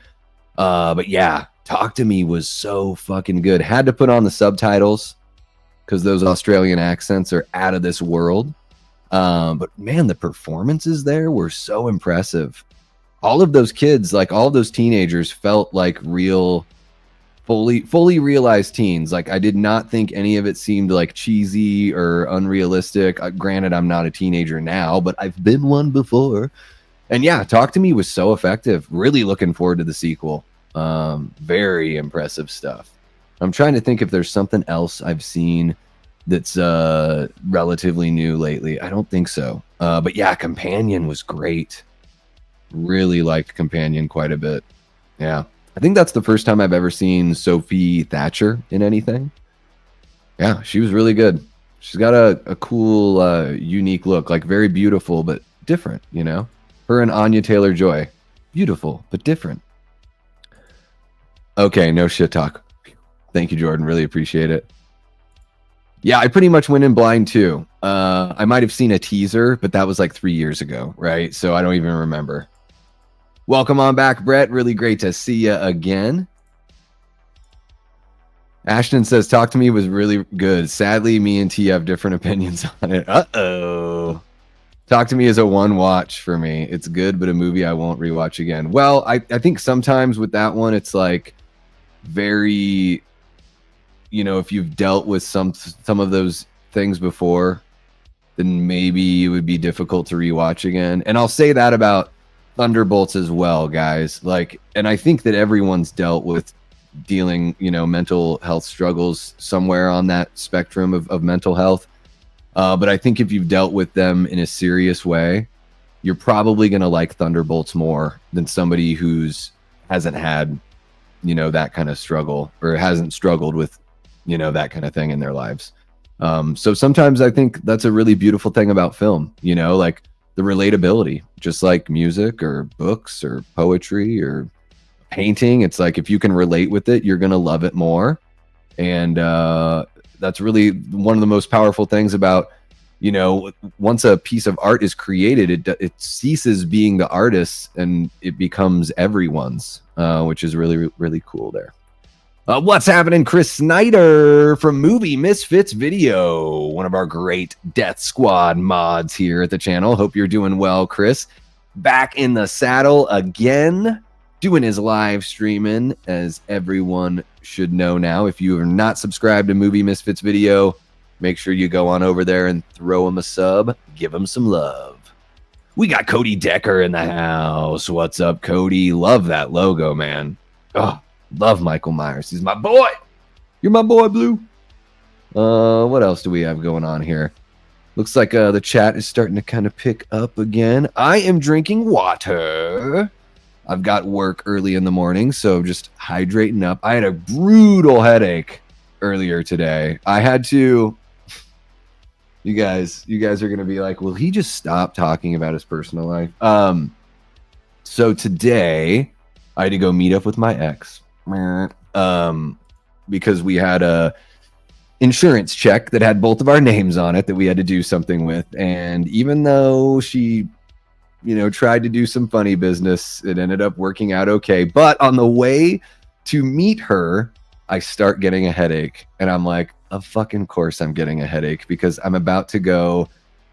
But yeah, Talk to Me was so fucking good. Had to put on the subtitles because those Australian accents are out of this world. But man, the performances there were so impressive. All of those kids, like all of those teenagers, felt like real, fully realized teens. Like I did not think any of it seemed like cheesy or unrealistic. Granted, I'm not a teenager now, but I've been one before. And yeah, Talk to Me was so effective. Really looking forward to the sequel. Very impressive stuff. I'm trying to think if there's something else I've seen that's relatively new lately. I don't think so. But yeah, Companion was great. Really liked Companion quite a bit. Yeah. I think that's the first time I've ever seen Sophie Thatcher in anything. Yeah, she was really good. She's got a cool, unique look, like very beautiful, but different, Her and Anya Taylor-Joy. Beautiful, but different. Okay, no shit talk. Thank you, Jordan. Really appreciate it. Yeah, I pretty much went in blind too. I might have seen a teaser, but that was like 3 years ago, right? So I don't even remember. Welcome on back, Brett. Really great to see you again. Ashton says, Talk to Me was really good. Sadly, me and T have different opinions on it. Uh-oh. Talk to Me is a one watch for me. It's good, but a movie I won't rewatch again. Well, I think sometimes with that one, it's like very... if you've dealt with some of those things before, then maybe it would be difficult to rewatch again. And I'll say that about Thunderbolts as well, guys. And I think that everyone's dealt with dealing, mental health struggles somewhere on that spectrum of mental health. But I think if you've dealt with them in a serious way, you're probably going to like Thunderbolts more than somebody who's hasn't had, that kind of struggle, or hasn't struggled with that kind of thing in their lives. So sometimes I think that's a really beautiful thing about film, like the relatability, just like music or books or poetry or painting. It's like, if you can relate with it, you're going to love it more. And that's really one of the most powerful things about, once a piece of art is created, it ceases being the artist's and it becomes everyone's, which is really, really cool there. What's happening? Chris Snyder from Movie Misfits Video, one of our great Death Squad mods here at the channel. Hope you're doing well, Chris. Back in the saddle again, doing his live streaming, as everyone should know now. If you are not subscribed to Movie Misfits Video, make sure you go on over there and throw him a sub. Give him some love. We got Cody Decker in the house. What's up, Cody? Love that logo, man. Oh, love Michael Myers. He's my boy. You're my boy, Blue. What else do we have going on here? Looks like the chat is starting to kind of pick up again. I am drinking water. I've got work early in the morning, so just hydrating up. I had a brutal headache earlier today. I had to... You guys are going to be like, will he just stop talking about his personal life? So today, I had to go meet up with my ex. Because we had a insurance check that had both of our names on it that we had to do something with. And even though she, tried to do some funny business, it ended up working out okay. But on the way to meet her, I start getting a headache. And I'm like, of fucking course I'm getting a headache, because I'm about to go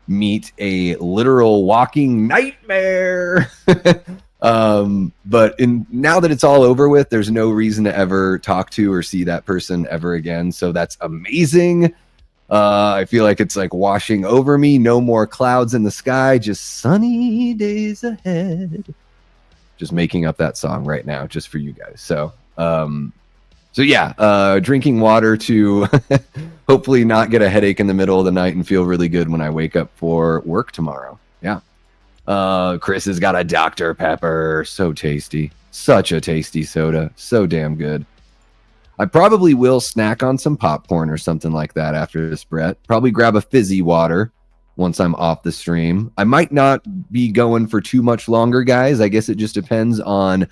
meet a literal walking nightmare. But now that it's all over with, there's no reason to ever talk to or see that person ever again. So that's amazing. I feel like it's like washing over me. No more clouds in the sky, just sunny days ahead. Just making up that song right now just for you guys. So yeah, drinking water to hopefully not get a headache in the middle of the night and feel really good when I wake up for work tomorrow. Yeah. Chris has got a Dr. Pepper. So tasty. Such a tasty soda. So damn good. I probably will snack on some popcorn or something like that after this, Brett. Probably grab a fizzy water once I'm off the stream. I might not be going for too much longer, guys. I guess it just depends on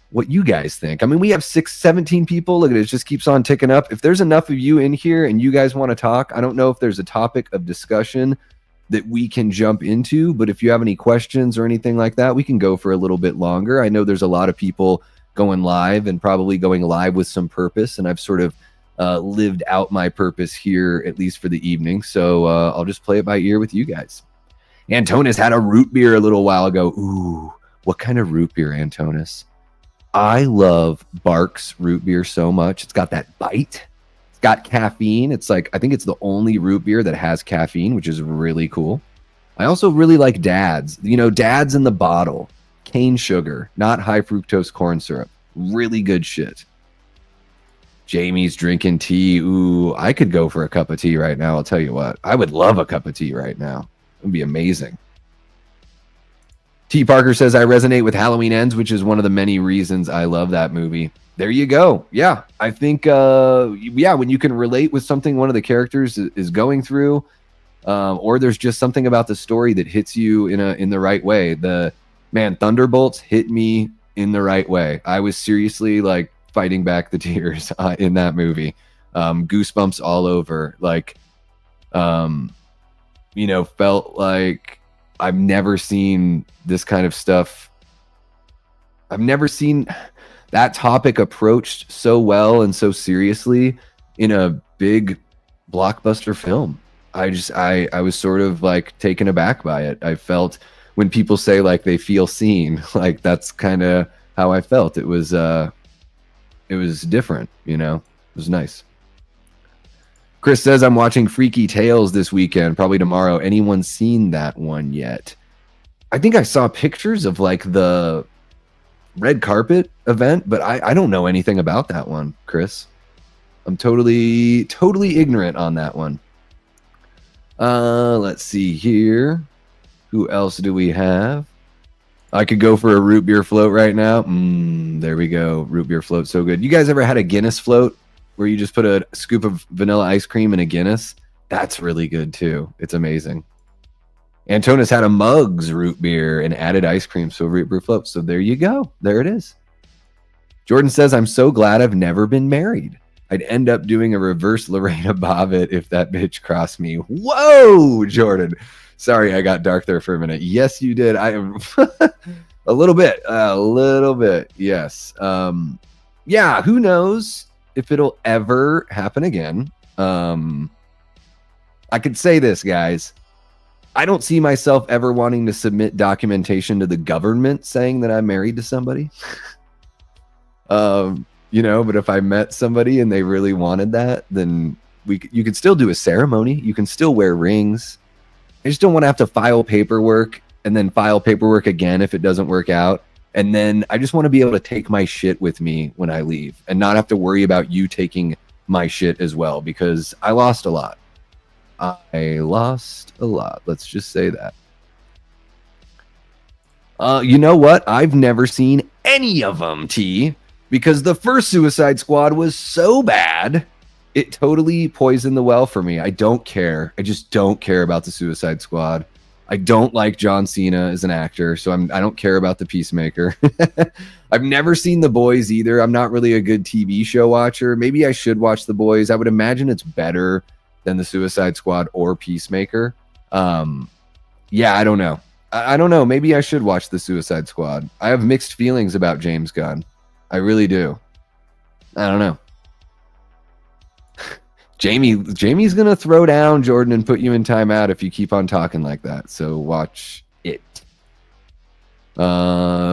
what you guys think. I mean, we have 17 people. Look at it. It just keeps on ticking up. If there's enough of you in here and you guys want to talk, I don't know if there's a topic of discussion that we can jump into, but if you have any questions or anything like that, we can go for a little bit longer. I know there's a lot of people going live and probably going live with some purpose, and I've sort of lived out my purpose here, at least for the evening. So I'll just play it by ear with you guys. Antonis had a root beer a little while ago. Ooh, what kind of root beer, Antonis? I love Barks root beer so much. It's got that bite. It's got caffeine. It's like, I think it's the only root beer that has caffeine, which is really cool. I also really like Dad's. You know, Dad's in the bottle. Cane sugar, not high fructose corn syrup. Really good shit. Jamie's drinking tea. Ooh, I could go for a cup of tea right now. I'll tell you what. I would love a cup of tea right now. It would be amazing. T. Parker says, I resonate with Halloween Ends, which is one of the many reasons I love that movie. There you go. Yeah, I think, when you can relate with something one of the characters is going through, or there's just something about the story that hits you in the right way. Thunderbolts hit me in the right way. I was seriously like fighting back the tears in that movie. Goosebumps all over. Like, felt like I've never seen this kind of stuff. I've never seen that topic approached so well and so seriously in a big blockbuster film. I was sort of like taken aback by it. I felt when people say like they feel seen, like that's kind of how I felt. It was different, It was nice. Chris says, I'm watching Freaky Tales this weekend, probably tomorrow. Anyone seen that one yet? I think I saw pictures of like the red carpet event, but I don't know anything about that one, Chris. I'm totally ignorant on that one. Let's see here. Who else do we have? I could go for a root beer float right now. There we go. Root beer float, so good. You guys ever had a Guinness float where you just put a scoop of vanilla ice cream in a Guinness? That's really good too. It's amazing. Antonis had a Muggs root beer and added ice cream, so root beer float. So there you go. There it is. Jordan says, I'm so glad I've never been married. I'd end up doing a reverse Lorena Bobbitt if that bitch crossed me. Whoa, Jordan. Sorry, I got dark there for a minute. Yes, you did. I am a little bit. Yes. Yeah, who knows if it'll ever happen again. I could say this, guys. I don't see myself ever wanting to submit documentation to the government saying that I'm married to somebody. But if I met somebody and they really wanted that, then you could still do a ceremony. You can still wear rings. I just don't want to have to file paperwork and then file paperwork again if it doesn't work out. And then I just want to be able to take my shit with me when I leave and not have to worry about you taking my shit as well, because I lost a lot. Let's just say that. You know what? I've never seen any of them, T, because the first Suicide Squad was so bad. It totally poisoned the well for me. I don't care. I just don't care about the Suicide Squad. I don't like John Cena as an actor, so I don't care about the Peacemaker. I've never seen The Boys either. I'm not really a good TV show watcher. Maybe I should watch The Boys. I would imagine it's better than the Suicide Squad or Peacemaker. Yeah, I don't know. I don't know. Maybe I should watch the Suicide Squad. I have mixed feelings about James Gunn. I really do. I don't know. Jamie's gonna throw down, Jordan, and put you in timeout if you keep on talking like that. So watch it.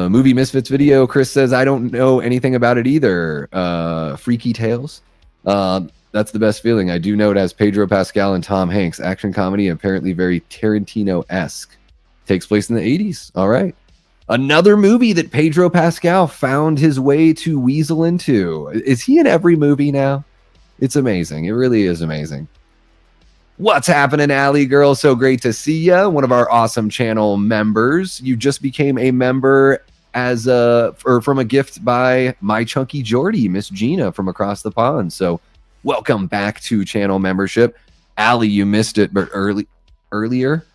Movie Misfits video. Chris says, I don't know anything about it either. Freaky Tales. That's the best feeling. I do know it has Pedro Pascal and Tom Hanks. Action comedy, apparently very Tarantino-esque. Takes place in the 80s. All right. Another movie that Pedro Pascal found his way to weasel into. Is he in every movie now? It's amazing. It really is amazing. What's happening, Allie girl? So great to see you. One of our awesome channel members. You just became a member as from a gift by my chunky Geordie, Miss Gina from across the pond. So welcome back to channel membership. Allie, you missed it, but earlier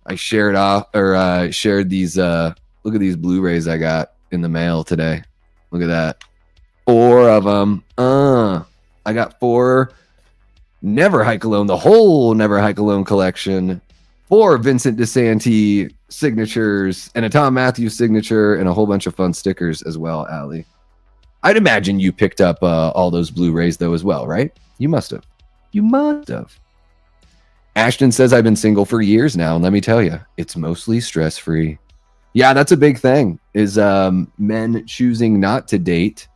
I shared these look at these Blu-rays I got in the mail today. Look at that. 4 of them. I got 4 Never Hike Alone, the whole Never Hike Alone collection, 4 Vincent DeSanti signatures, and a Tom Matthews signature, and a whole bunch of fun stickers as well, Allie. I'd imagine you picked up all those Blu-rays, though, as well, right? You must have. You must have. Ashton says, I've been single for years now, and let me tell you, it's mostly stress-free. Yeah, that's a big thing, is men choosing not to date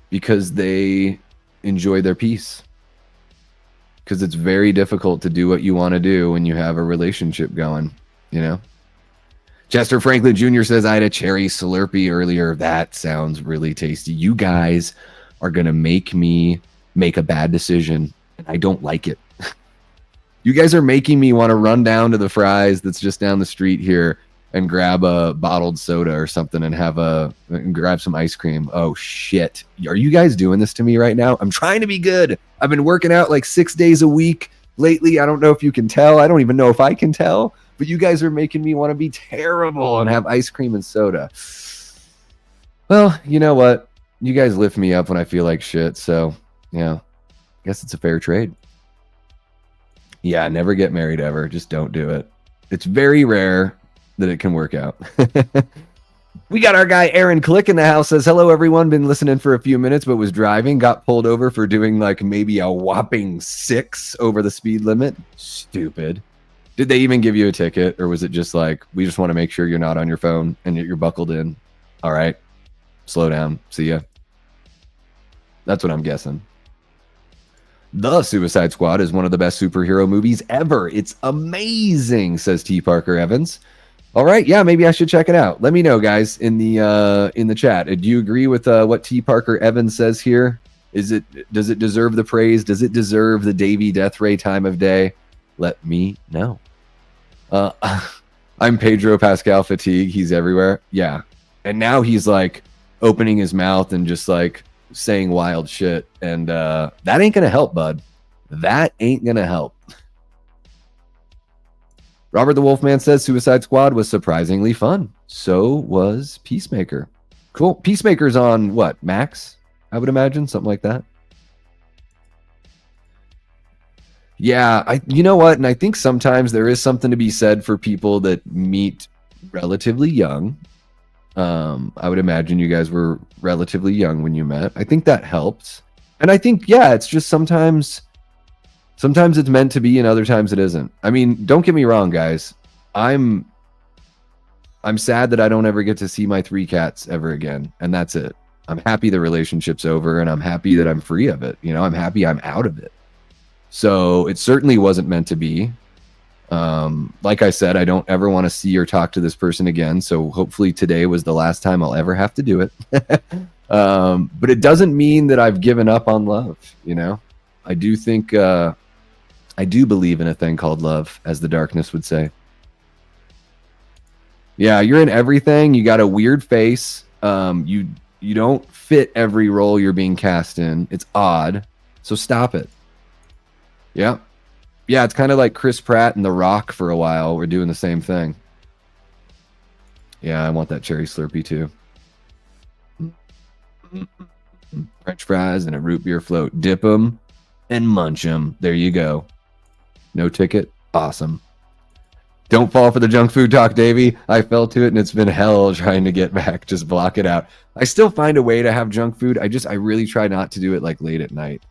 because they enjoy their peace. Because it's very difficult to do what you want to do when you have a relationship going, you know? Chester Franklin Jr. says, I had a cherry Slurpee earlier. That sounds really tasty. You guys are going to make me make a bad decision, and I don't like it. You guys are making me want to run down to the Fry's that's just down the street here and grab a bottled soda or something and grab some ice cream. Oh, shit. Are you guys doing this to me right now? I'm trying to be good. I've been working out like 6 days a week lately. I don't know if you can tell. I don't even know if I can tell. But you guys are making me want to be terrible and have ice cream and soda. Well, you know what? You guys lift me up when I feel like shit. So, yeah, I guess it's a fair trade. Yeah, never get married ever. Just don't do it. It's very rare that it can work out. We got our guy Aaron Click in the house. Says, hello, everyone. Been listening for a few minutes, but was driving. Got pulled over for doing like maybe a whopping 6 over the speed limit. Stupid. Did they even give you a ticket, or was it just like, we just want to make sure you're not on your phone and you're buckled in? All right, slow down. See ya. That's what I'm guessing. The Suicide Squad is one of the best superhero movies ever. It's amazing, says T. Parker Evans. All right, yeah, maybe I should check it out. Let me know, guys, in the chat. Do you agree with what T. Parker Evans says here? Does it deserve the praise? Does it deserve the Davey Death Ray time of day? Let me know. I'm Pedro Pascal fatigue. He's everywhere. Yeah, and now he's like opening his mouth and just like saying wild shit, and that ain't gonna help, bud. That ain't gonna help. Robert the Wolfman says Suicide Squad was surprisingly fun. So was Peacemaker. Cool. Peacemaker's on what, Max? I would imagine something like that. Yeah, you know what? And I think sometimes there is something to be said for people that meet relatively young. I would imagine you guys were relatively young when you met. I think that helps. And I think, yeah, it's just sometimes it's meant to be and other times it isn't. I mean, don't get me wrong, guys. I'm sad that I don't ever get to see my 3 cats ever again. And that's it. I'm happy the relationship's over, and I'm happy that I'm free of it. You know, I'm happy I'm out of it. So it certainly wasn't meant to be. Like I said, I don't ever want to see or talk to this person again. So hopefully today was the last time I'll ever have to do it. But it doesn't mean that I've given up on love. You know, I do think, I do believe in a thing called love, as the darkness would say. Yeah, you're in everything. You got a weird face. You don't fit every role you're being cast in. It's odd. So stop it. Yeah. Yeah, it's kind of like Chris Pratt and The Rock for a while. We're doing the same thing. Yeah, I want that cherry Slurpee too. French fries and a root beer float. Dip them and munch them. There you go. No ticket. Awesome. Don't fall for the junk food talk, Davey. I fell to it and it's been hell trying to get back. Just block it out. I still find a way to have junk food. I really try not to do it like late at night.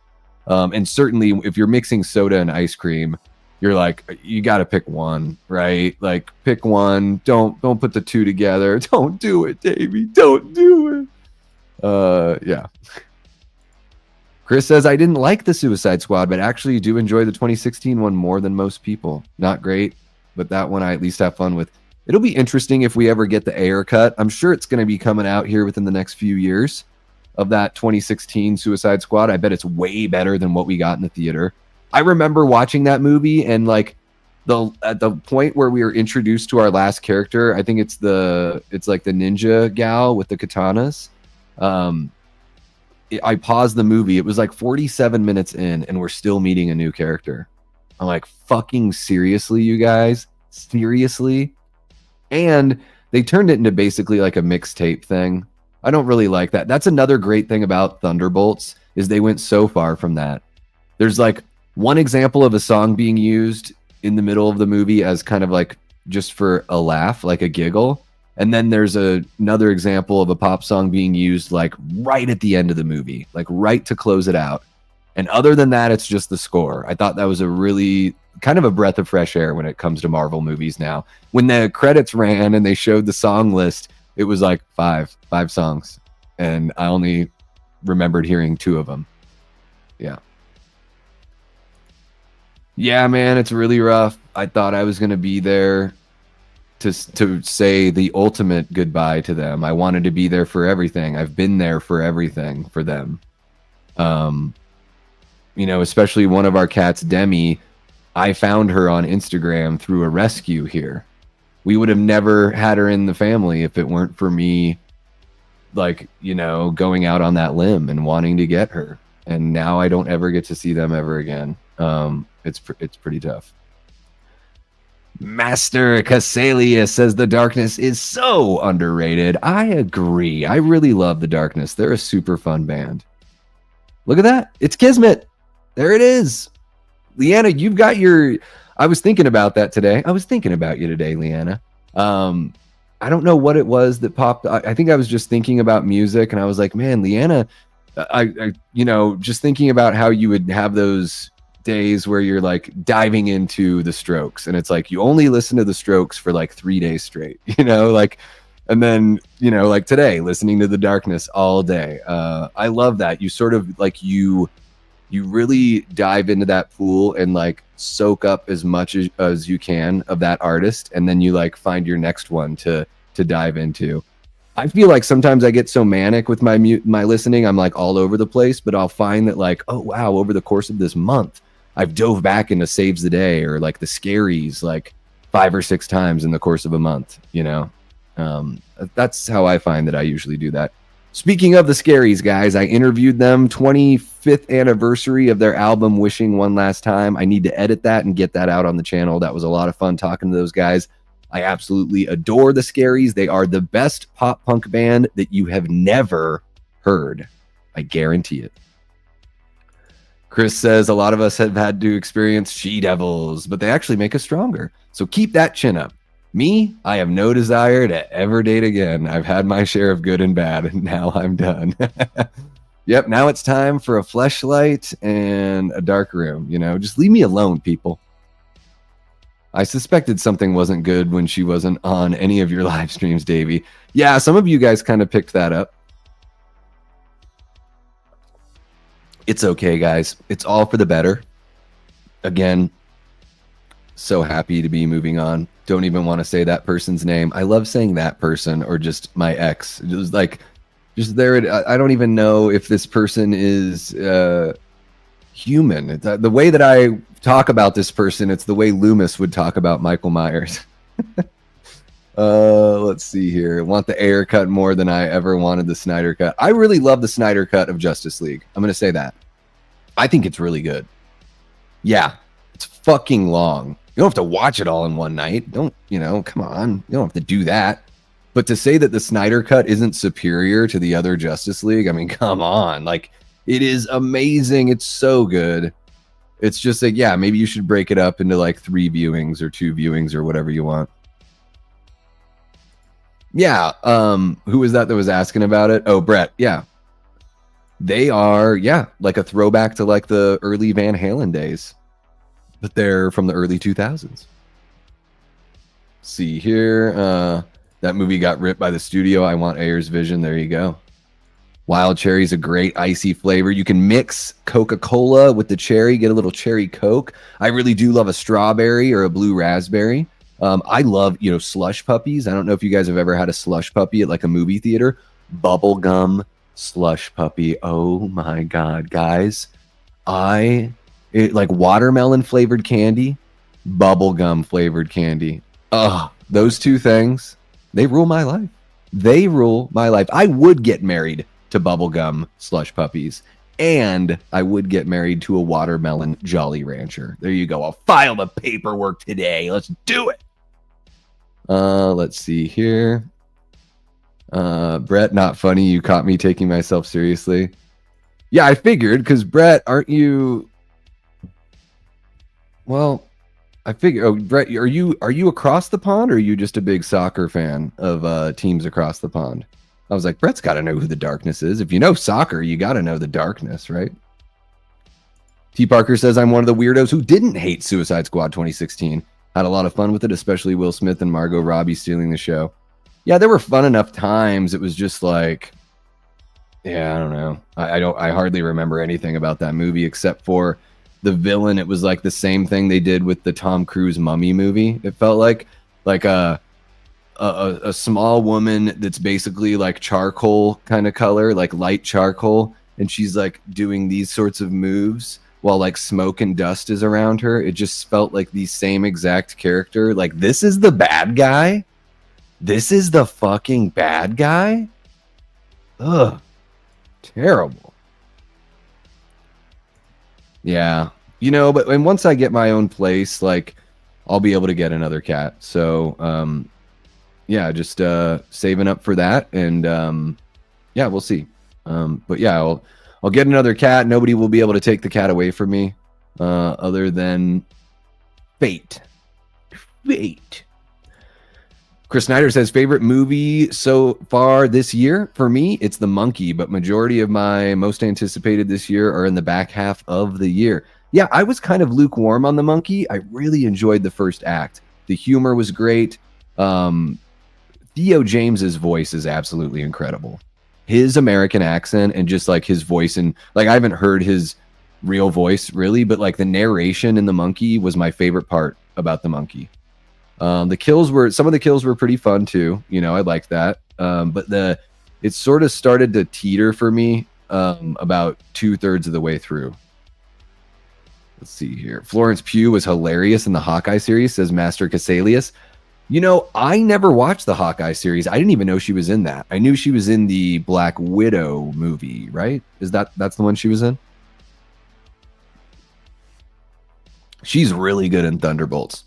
And certainly if you're mixing soda and ice cream, you're like, you got to pick one, right? Like, pick one. Don't put the two together. Don't do it, Davey. Don't do it. Yeah. Chris says, I didn't like the Suicide Squad, but actually do enjoy the 2016 one more than most people. Not great, but that one I at least have fun with. It'll be interesting if we ever get the Ayer cut. I'm sure it's going to be coming out here within the next few years of that 2016 Suicide Squad. I bet it's way better than what we got in the theater. I remember watching that movie and like at the point where we were introduced to our last character, I think it's like the ninja gal with the katanas. I paused the movie. It was like 47 minutes in and we're still meeting a new character. I'm like, fucking seriously, you guys? Seriously? And they turned it into basically like a mixtape thing. I don't really like that. That's another great thing about Thunderbolts is they went so far from that. There's like one example of a song being used in the middle of the movie as kind of like just for a laugh, like a giggle. And then there's another example of a pop song being used like right at the end of the movie, like right to close it out. And other than that, it's just the score. I thought that was a really kind of a breath of fresh air when it comes to Marvel movies now. When the credits ran and they showed the song list, it was like five songs. And I only remembered hearing two of them. Yeah. Yeah, man, it's really rough. I thought I was going to be there to say the ultimate goodbye to them. I wanted to be there for everything. I've been there for everything for them. You know, especially one of our cats, Demi, I found her on Instagram through a rescue here. We would have never had her in the family if it weren't for me, like, you know, going out on that limb and wanting to get her. And now I don't ever get to see them ever again. It's pretty tough. Master Casalia says The Darkness is so underrated. I agree. I really love The Darkness. They're a super fun band. Look at that. It's Kismet. There it is. Leanna, you've got your... I was thinking about that today. I was thinking about you today, Leanna. I don't know what it was that popped. I think I was just thinking about music, and I was like, man, Leanna, I you know, just thinking about how you would have those days where you're like diving into the Strokes, and it's like you only listen to the Strokes for like 3 days straight, you know, like, and then, you know, like today, listening to The Darkness all day. I love that. You sort of like you really dive into that pool and like soak up as much as you can of that artist, and then you like find your next one to dive into. I feel like sometimes I get so manic with my listening, I'm like all over the place, but I'll find that like, oh wow, over the course of this month, I've dove back into Saves the Day or like the Scaries like 5 or 6 times in the course of a month, you know? That's how I find that I usually do that. Speaking of the Scaries, guys, I interviewed them 25th anniversary of their album Wishing One Last Time. I need to edit that and get that out on the channel. That was a lot of fun talking to those guys. I absolutely adore the Scaries. They are the best pop punk band that you have never heard. I guarantee it. Chris says a lot of us have had to experience she-devils, but they actually make us stronger. So keep that chin up. Me, I have no desire to ever date again. I've had my share of good and bad, and now I'm done. Yep, now it's time for a fleshlight and a dark room. You know, just leave me alone, people. I suspected something wasn't good when she wasn't on any of your live streams, Davey. Yeah, some of you guys kind of picked that up. It's okay, guys. It's all for the better. Again, so happy to be moving on. Don't even want to say that person's name. I love saying that person or just my ex. It was like, just there. I don't even know if this person is human. The way that I talk about this person, it's the way Loomis would talk about Michael Myers. Let's see here. I want the Ayer cut more than I ever wanted the Snyder cut. I really love the Snyder cut of Justice League. I'm going to say that. I think it's really good. Yeah, it's fucking long. You don't have to watch it all in one night. Don't, you know, come on. You don't have to do that. But to say that the Snyder cut isn't superior to the other Justice League, I mean, come on. Like, it is amazing. It's so good. It's just like, yeah, maybe you should break it up into like 3 viewings or 2 viewings or whatever you want. Yeah, who was that was asking about it? Oh, Brett, yeah. They are, yeah, like a throwback to like the early Van Halen days. but they're from the early 2000s. See here, that movie got ripped by the studio. I Want Ayer's Vision. There you go. Wild cherry is a great icy flavor. You can mix Coca-Cola with the cherry, get a little cherry Coke. I really do love a strawberry or a blue raspberry. I love, slush puppies. I don't know if you guys have ever had a slush puppy at like a movie theater. Bubblegum slush puppy. Oh my God, guys. Like watermelon flavored candy, bubblegum flavored candy. Those two things, they rule my life. They rule my life. I would get married to bubblegum slush puppies, and I would get married to a watermelon Jolly Rancher. There you go. I'll file the paperwork today. Let's do it. Let's see here. Brett, not funny. You caught me taking myself seriously. Yeah, I figured, because Brett, aren't you? Well, I figure. Oh, Brett, are you across the pond, or are you just a big soccer fan of teams across the pond? I was like, Brett's got to know who the Darkness is. If you know soccer, you got to know the Darkness, right? T. Parker says, I'm one of the weirdos who didn't hate Suicide Squad 2016. Had a lot of fun with it, especially Will Smith and Margot Robbie stealing the show. Yeah, there were fun enough times. It was just like, yeah, I don't know. I hardly remember anything about that movie except for the villain. It was like the same thing they did with the Tom Cruise Mummy movie. It felt like a small woman that's basically like charcoal kind of color, like light charcoal, and she's like doing these sorts of moves while like smoke and dust is around her. It just felt like the same exact character. Like, this is the bad guy. This is the fucking bad guy. Ugh, terrible. Yeah, but and once I get my own place, like, I'll be able to get another cat. So yeah, just saving up for that, and yeah, we'll see. But yeah, I'll get another cat. Nobody will be able to take the cat away from me, other than fate. Chris Snyder says, favorite movie so far this year? For me, it's The Monkey, but majority of my most anticipated this year are in the back half of the year. Yeah, I was kind of lukewarm on The Monkey. I really enjoyed the first act. The humor was great. Theo James's voice is absolutely incredible. His American accent and just like his voice, and like, I haven't heard his real voice really, but like the narration in The Monkey was my favorite part about The Monkey. Some of the kills were pretty fun too. I liked that. But it sort of started to teeter for me about 2/3 of the way through. Let's see here. Florence Pugh was hilarious in the Hawkeye series, says Master Casalius. I never watched the Hawkeye series. I didn't even know she was in that. I knew she was in the Black Widow movie, right? That's the one she was in? She's really good in Thunderbolts.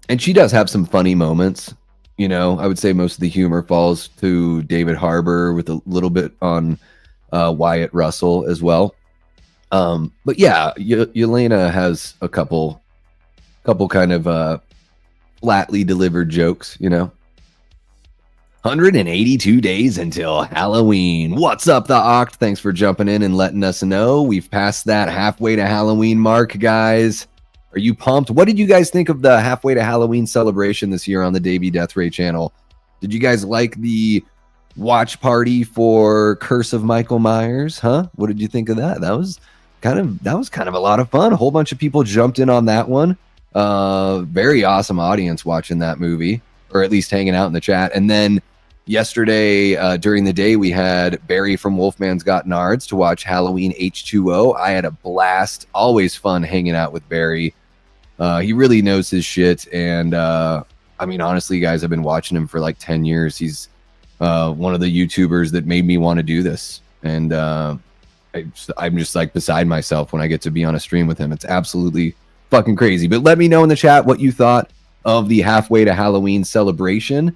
And she does have some funny moments. I would say most of the humor falls to David Harbour with a little bit on Wyatt Russell as well. But yeah, Yelena has a couple kind of flatly delivered jokes, 182 days until Halloween. What's up, the Oct? Thanks for jumping in and letting us know. We've passed that halfway to Halloween mark, guys. Are you pumped? What did you guys think of the halfway to Halloween celebration this year on the Davey Death Ray channel? Did you guys like the watch party for Curse of Michael Myers? Huh? What did you think of that? That was kind of a lot of fun. A whole bunch of people jumped in on that one. Very awesome audience watching that movie, or at least hanging out in the chat. And then yesterday during the day, we had Barry from Wolfman's Got Nards to watch Halloween H2O. I had a blast. Always fun hanging out with Barry. He really knows his shit, and I mean, honestly, guys, I've been watching him for like 10 years. He's one of the YouTubers that made me want to do this, and I'm just like beside myself when I get to be on a stream with him. It's absolutely fucking crazy. But let me know in the chat what you thought of the halfway to Halloween celebration,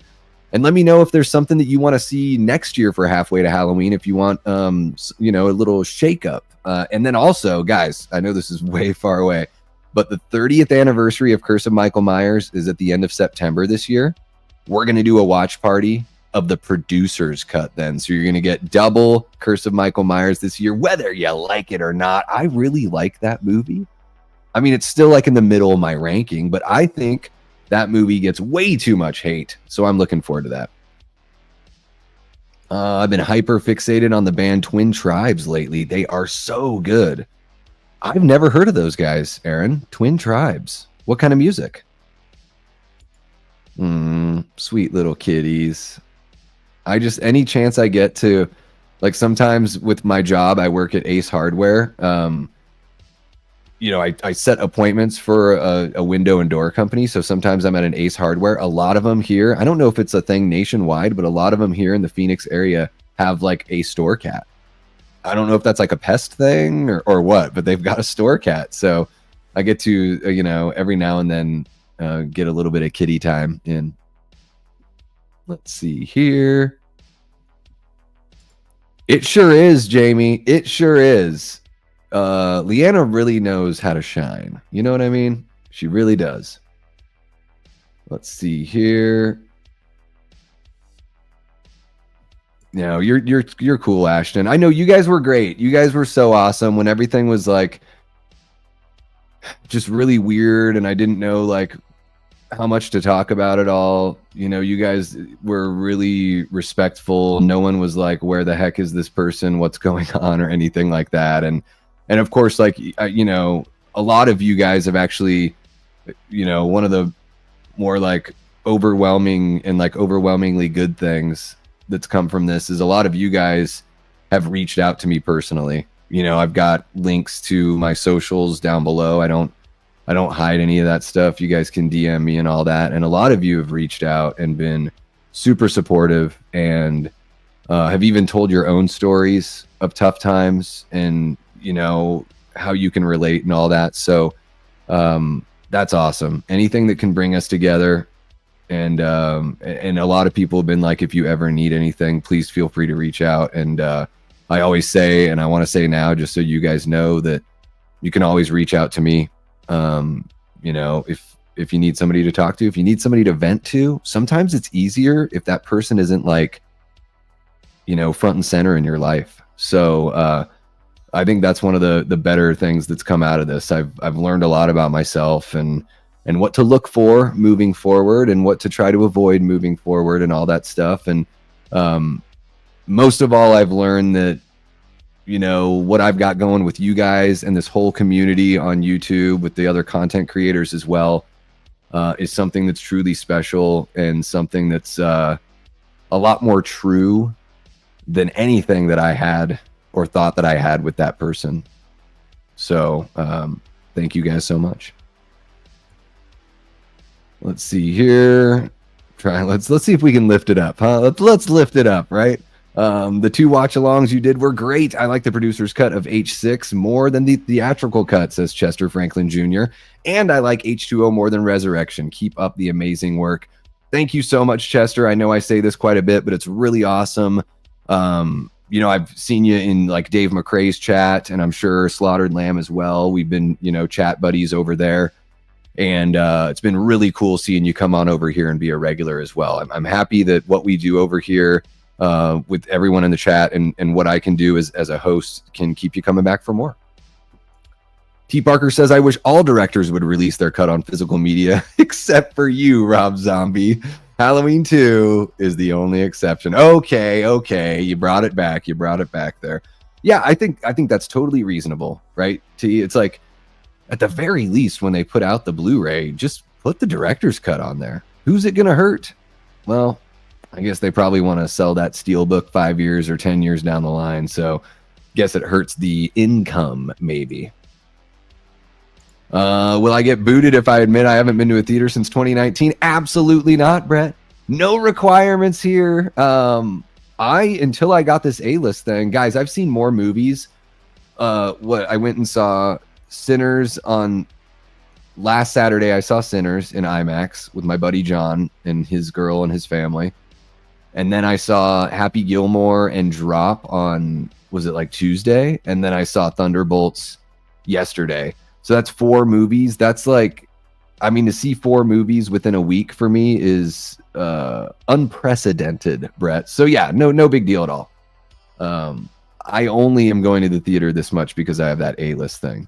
and let me know if there's something that you want to see next year for halfway to Halloween, if you want a little shake up. And then also, guys, I know this is way far away, but the 30th anniversary of Curse of Michael Myers is at the end of September this year. We're going to do a watch party of the producer's cut then. So you're going to get double Curse of Michael Myers this year, whether you like it or not. I really like that movie. I mean, it's still like in the middle of my ranking, but I think that movie gets way too much hate. So I'm looking forward to that. I've been hyper fixated on the band Twin Tribes lately. They are so good. I've never heard of those guys, Aaron. Twin Tribes. What kind of music? Sweet little kitties. Any chance I get to, like, sometimes with my job, I work at Ace Hardware. I set appointments for a window and door company. So sometimes I'm at an Ace Hardware. A lot of them here, I don't know if it's a thing nationwide, but a lot of them here in the Phoenix area have like a store cat. I don't know if that's like a pest thing or what, but they've got a store cat. So I get to, every now and then get a little bit of kitty time in. Let's see here. It sure is, Jamie. It sure is. Leanna really knows how to shine. You know what I mean? She really does. Let's see here. No, you're cool, Ashton. I know you guys were great. You guys were so awesome when everything was like just really weird and I didn't know like how much to talk about it all. You guys were really respectful. No one was like, where the heck is this person? What's going on or anything like that. And of course, like, a lot of you guys have actually, one of the more like overwhelmingly good things that's come from this is a lot of you guys have reached out to me personally. I've got links to my socials down below. I don't hide any of that stuff. You guys can DM me and all that. And a lot of you have reached out and been super supportive and have even told your own stories of tough times and, how you can relate and all that. So that's awesome. Anything that can bring us together. And a lot of people have been like, if you ever need anything, please feel free to reach out. And I always say, and I want to say now, just so you guys know that you can always reach out to me. If you need somebody to talk to, if you need somebody to vent to, sometimes it's easier if that person isn't like, front and center in your life. So I think that's one of the better things that's come out of this. I've learned a lot about myself and what to look for moving forward and what to try to avoid moving forward and all that stuff. And most of all, I've learned that, what I've got going with you guys and this whole community on YouTube with the other content creators as well is something that's truly special and something that's a lot more true than anything that I had or thought that I had with that person. So thank you guys so much. Let's see here. Let's see if we can lift it up, huh? Let's lift it up, right? The 2 watch-alongs you did were great. I like the producer's cut of H6 more than the theatrical cut, says Chester Franklin Jr. And I like H2O more than Resurrection. Keep up the amazing work. Thank you so much, Chester. I know I say this quite a bit, but it's really awesome. I've seen you in like Dave McRae's chat, and I'm sure Slaughtered Lamb as well. We've been, chat buddies over there. And it's been really cool seeing you come on over here and be a regular as well. I'm happy that what we do over here with everyone in the chat and what I can do as a host can keep you coming back for more. T. Parker says, I wish all directors would release their cut on physical media, except for you, Rob Zombie. Halloween 2 is the only exception. Okay. You brought it back. There. Yeah, I think that's totally reasonable, right? T, it's like, at the very least, when they put out the Blu-ray, just put the director's cut on there. Who's it going to hurt? Well, I guess they probably want to sell that Steelbook 5 years or 10 years down the line. So guess it hurts the income, maybe. Will I get booted if I admit I haven't been to a theater since 2019? Absolutely not, Brett. No requirements here. Until I got this A-list thing, guys, I've seen more movies. I went and saw Sinners on last Saturday. I saw Sinners in IMAX with my buddy John and his girl and his family. And then I saw Happy Gilmore and Drop on, was it like Tuesday? And then I saw Thunderbolts yesterday. So that's 4 movies. That's like, I mean, to see 4 movies within a week for me is unprecedented, Brett. So yeah, no big deal at all. I only am going to the theater this much because I have that A-list thing.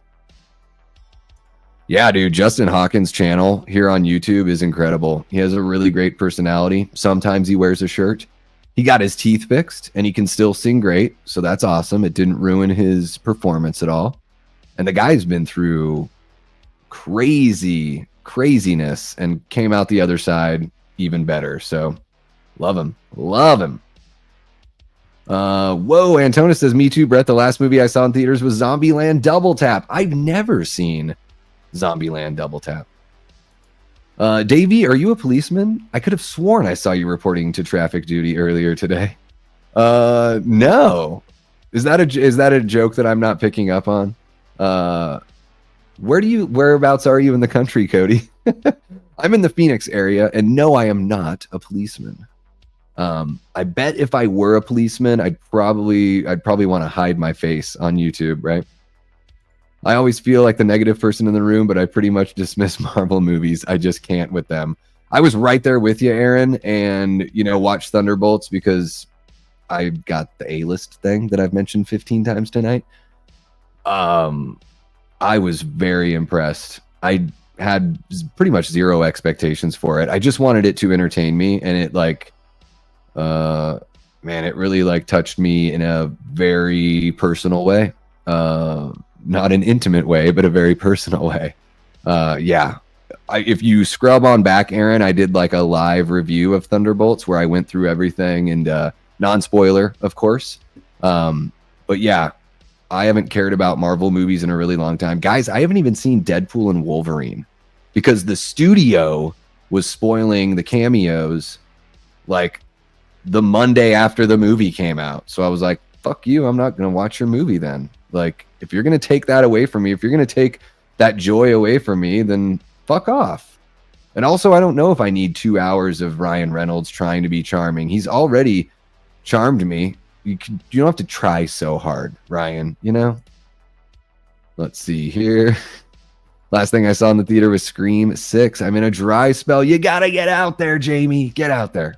Yeah, dude, Justin Hawkins' channel here on YouTube is incredible. He has a really great personality. Sometimes he wears a shirt. He got his teeth fixed and he can still sing great. So that's awesome. It didn't ruin his performance at all. And the guy's been through craziness and came out the other side even better. So love him. Love him. Whoa, Antonis says, me too, Brett. The last movie I saw in theaters was Zombieland Double Tap. I've never seen Zombieland Double Tap. Davey, are you a policeman? I could have sworn I saw you reporting to traffic duty earlier today. No. Is that a joke that I'm not picking up on? Whereabouts are you in the country, Cody? I'm in the Phoenix area, and no, I am not a policeman. I bet if I were a policeman, I'd probably want to hide my face on YouTube, right? I always feel like the negative person in the room, but I pretty much dismiss Marvel movies. I just can't with them. I was right there with you, Aaron, and watch Thunderbolts because I got the A-list thing that I've mentioned 15 times tonight. I was very impressed. I had pretty much zero expectations for it. I just wanted it to entertain me, and it it really touched me in a very personal way. Not an intimate way, but a very personal way. If you scrub on back, Aaron, I did a live review of Thunderbolts where I went through everything and non-spoiler, of course. But yeah, I haven't cared about Marvel movies in a really long time. Guys, I haven't even seen Deadpool and Wolverine because the studio was spoiling the cameos the Monday after the movie came out. So I was like, fuck you, I'm not going to watch your movie then. If you're going to take that away from me, if you're going to take that joy away from me, then fuck off. And also, I don't know if I need 2 hours of Ryan Reynolds trying to be charming. He's already charmed me. You don't have to try so hard, Ryan, Let's see here. Last thing I saw in the theater was Scream 6. I'm in a dry spell. You got to get out there, Jamie. Get out there.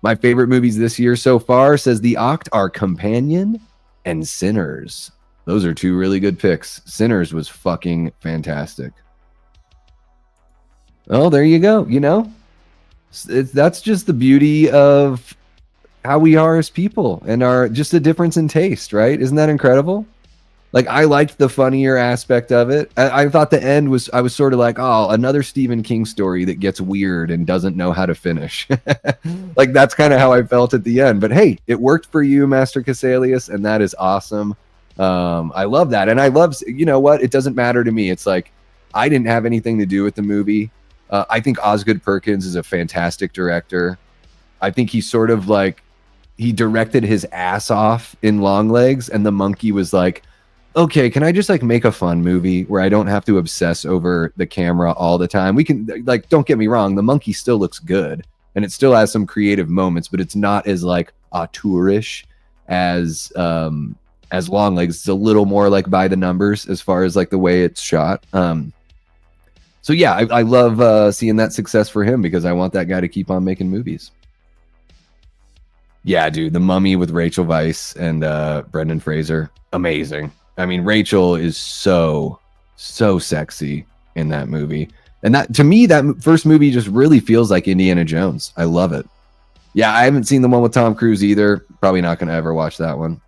My favorite movies this year so far, says the Oct, are Companion and Sinners. Those are two really good picks. Sinners was fucking fantastic. Oh, there you go. That's just the beauty of how we are as people and our just a difference in taste, right? Isn't that incredible? I liked the funnier aspect of it. I thought the end was, I was sort of like, oh, another Stephen King story that gets weird and doesn't know how to finish. That's kind of how I felt at the end. But hey, it worked for you, Master Casalius, and that is awesome. I love that. And I love, what? It doesn't matter to me. It's I didn't have anything to do with the movie. I think Osgood Perkins is a fantastic director. I think he's sort of he directed his ass off in Longlegs, and the monkey was okay, can I just make a fun movie where I don't have to obsess over the camera all the time? We can don't get me wrong, the monkey still looks good and it still has some creative moments, but it's not as auteurish as Longlegs. It's a little more by the numbers as far as the way it's shot. So yeah, I love seeing that success for him because I want that guy to keep on making movies. Yeah, dude, The Mummy with Rachel Weisz and Brendan Fraser, amazing. I mean, Rachel is so sexy in that movie. And that, to me, that first movie just really feels like Indiana Jones. I love it. Yeah, I haven't seen the one with Tom Cruise either. Probably not going to ever watch that one.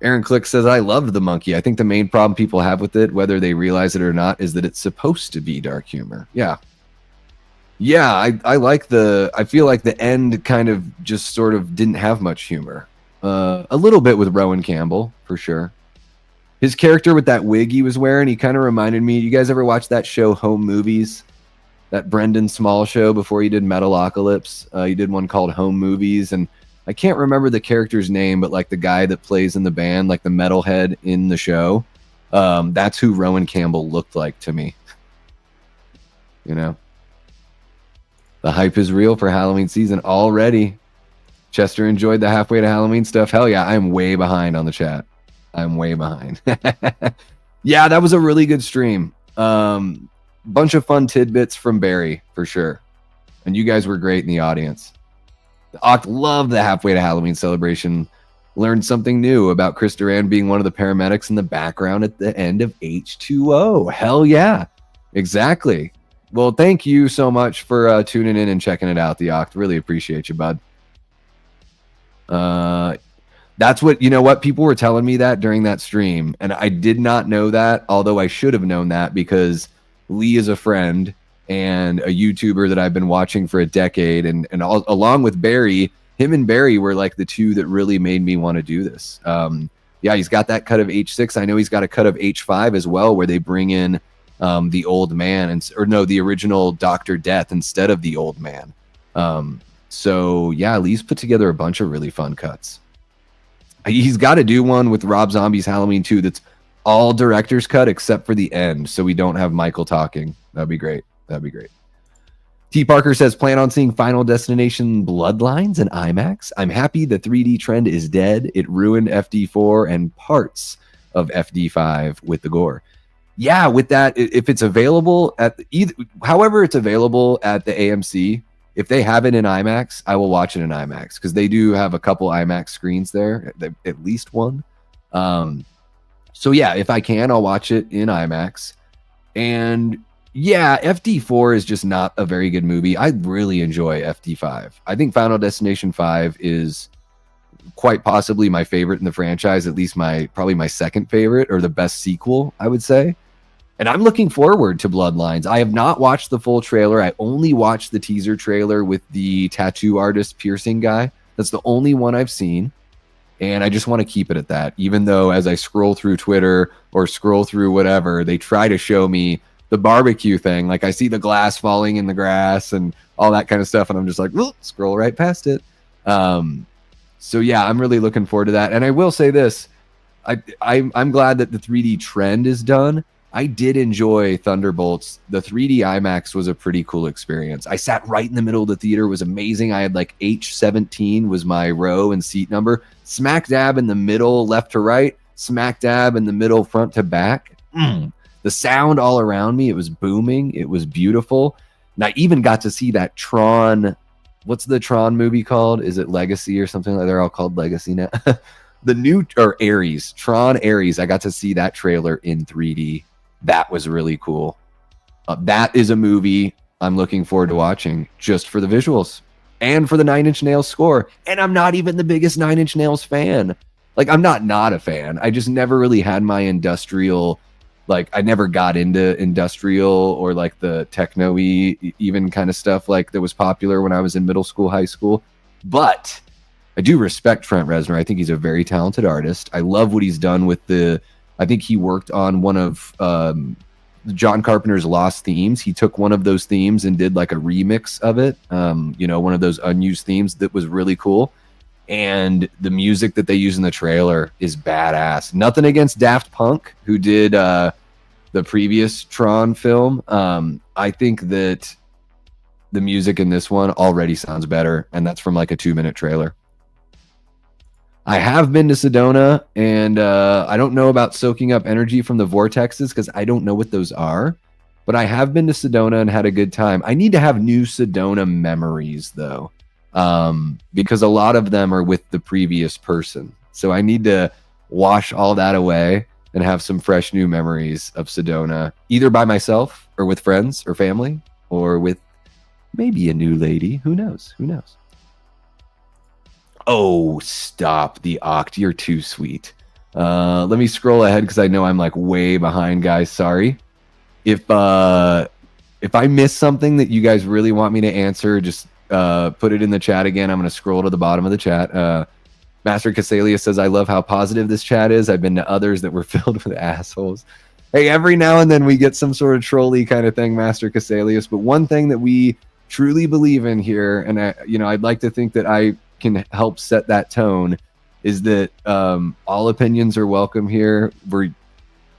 Aaron Click says, I loved The Monkey. I think the main problem people have with it, whether they realize it or not, is that it's supposed to be dark humor. Yeah. Yeah, I feel like the end kind of just sort of didn't have much humor. A little bit with Rowan Campbell, for sure. His character with that wig he was wearing, he kind of reminded me. You guys ever watch that show Home Movies? That Brendan Small show before he did Metalocalypse? He did one called Home Movies, and I can't remember the character's name, but the guy that plays in the band, the metalhead in the show, that's who Rowan Campbell looked like to me. The hype is real for Halloween season already. Chester enjoyed the halfway to Halloween stuff. Hell yeah, I'm way behind on the chat. I'm way behind. Yeah, that was a really good stream. Bunch of fun tidbits from Barry, for sure. And you guys were great in the audience. The Oct loved the halfway to Halloween celebration. Learned something new about Chris Duran being one of the paramedics in the background at the end of H2O. Hell yeah. Exactly. Well, thank you so much for tuning in and checking it out, the Oct. Really appreciate you, bud. That's what, you know what, people were telling me that during that stream, and I did not know that, although I should have known that, because Lee is a friend and a YouTuber that I've been watching for a decade, and along with Barry, him and Barry were like the two that really made me want to do this. Yeah, he's got that cut of H6. I know he's got a cut of H5 as well, where they bring in the old man, the original Dr. Death instead of the old man. So yeah, Lee's put together a bunch of really fun cuts. He's got to do one with Rob Zombie's Halloween 2 that's all director's cut except for the end, so we don't have Michael talking. That'd be great. That'd be great. T. Parker says, plan on seeing Final Destination Bloodlines in IMAX. I'm happy the 3D trend is dead. It ruined FD4 and parts of FD5 with the gore. Yeah, with that, if it's available at however it's available at the AMC, if they have it in IMAX, I will watch it in IMAX, because they do have a couple IMAX screens there, at least one. So yeah, if I can, I'll watch it in IMAX. And yeah, FD4 is just not a very good movie. I really enjoy FD5. I think Final Destination 5 is quite possibly my favorite in the franchise, at least probably my second favorite, or the best sequel, I would say. And I'm looking forward to Bloodlines. I have not watched the full trailer. I only watched the teaser trailer with the tattoo artist piercing guy. That's the only one I've seen. And I just want to keep it at that, even though as I scroll through Twitter or scroll through whatever, they try to show me the barbecue thing. Like, I see the glass falling in the grass and all that kind of stuff, and I'm just like, scroll right past it. So yeah, I'm really looking forward to that. And I will say this, I'm glad that the 3D trend is done. I did enjoy Thunderbolts. The 3D IMAX was a pretty cool experience. I sat right in the middle of the theater. It was amazing. I had like H17 was my row and seat number. Smack dab in the middle, left to right. Smack dab in the middle, front to back. The sound all around me, it was booming. It was beautiful. And I even got to see that Tron. What's the Tron movie called? Is it Legacy or something like that? They're all called Legacy now. The new, or Ares. Tron Ares. I got to see that trailer in 3D. That was really cool. That is a movie I'm looking forward to watching just for the visuals and for the Nine Inch Nails score. And I'm not even the biggest Nine Inch Nails fan. Like, I'm not a fan. I just never really had my industrial, like, I never got into industrial or like the techno-y even kind of stuff like that was popular when I was in middle school, high school. But I do respect Trent Reznor. I think he's a very talented artist. I love what he's done with I think he worked on one of John Carpenter's Lost themes. He took one of those themes and did like a remix of it. One of those unused themes that was really cool. And the music that they use in the trailer is badass. Nothing against Daft Punk, who did the previous Tron film. I think that the music in this one already sounds better, and that's from like a 2-minute trailer. I have been to Sedona, and I don't know about soaking up energy from the vortexes because I don't know what those are. But I have been to Sedona and had a good time. I need to have new Sedona memories, though, because a lot of them are with the previous person. So I need to wash all that away and have some fresh new memories of Sedona, either by myself or with friends or family or with maybe a new lady. Who knows? Who knows? Oh, stop, the Oct. You're too sweet. Let me scroll ahead because I know I'm like way behind, guys. Sorry. If I miss something that you guys really want me to answer, just put it in the chat again. I'm going to scroll to the bottom of the chat. Master Casalia says, I love how positive this chat is. I've been to others that were filled with assholes. Hey, every now and then we get some sort of trolly kind of thing, Master Casalius. But one thing that we truly believe in here, and I'd like to think that I can help set that tone, is that all opinions are welcome here.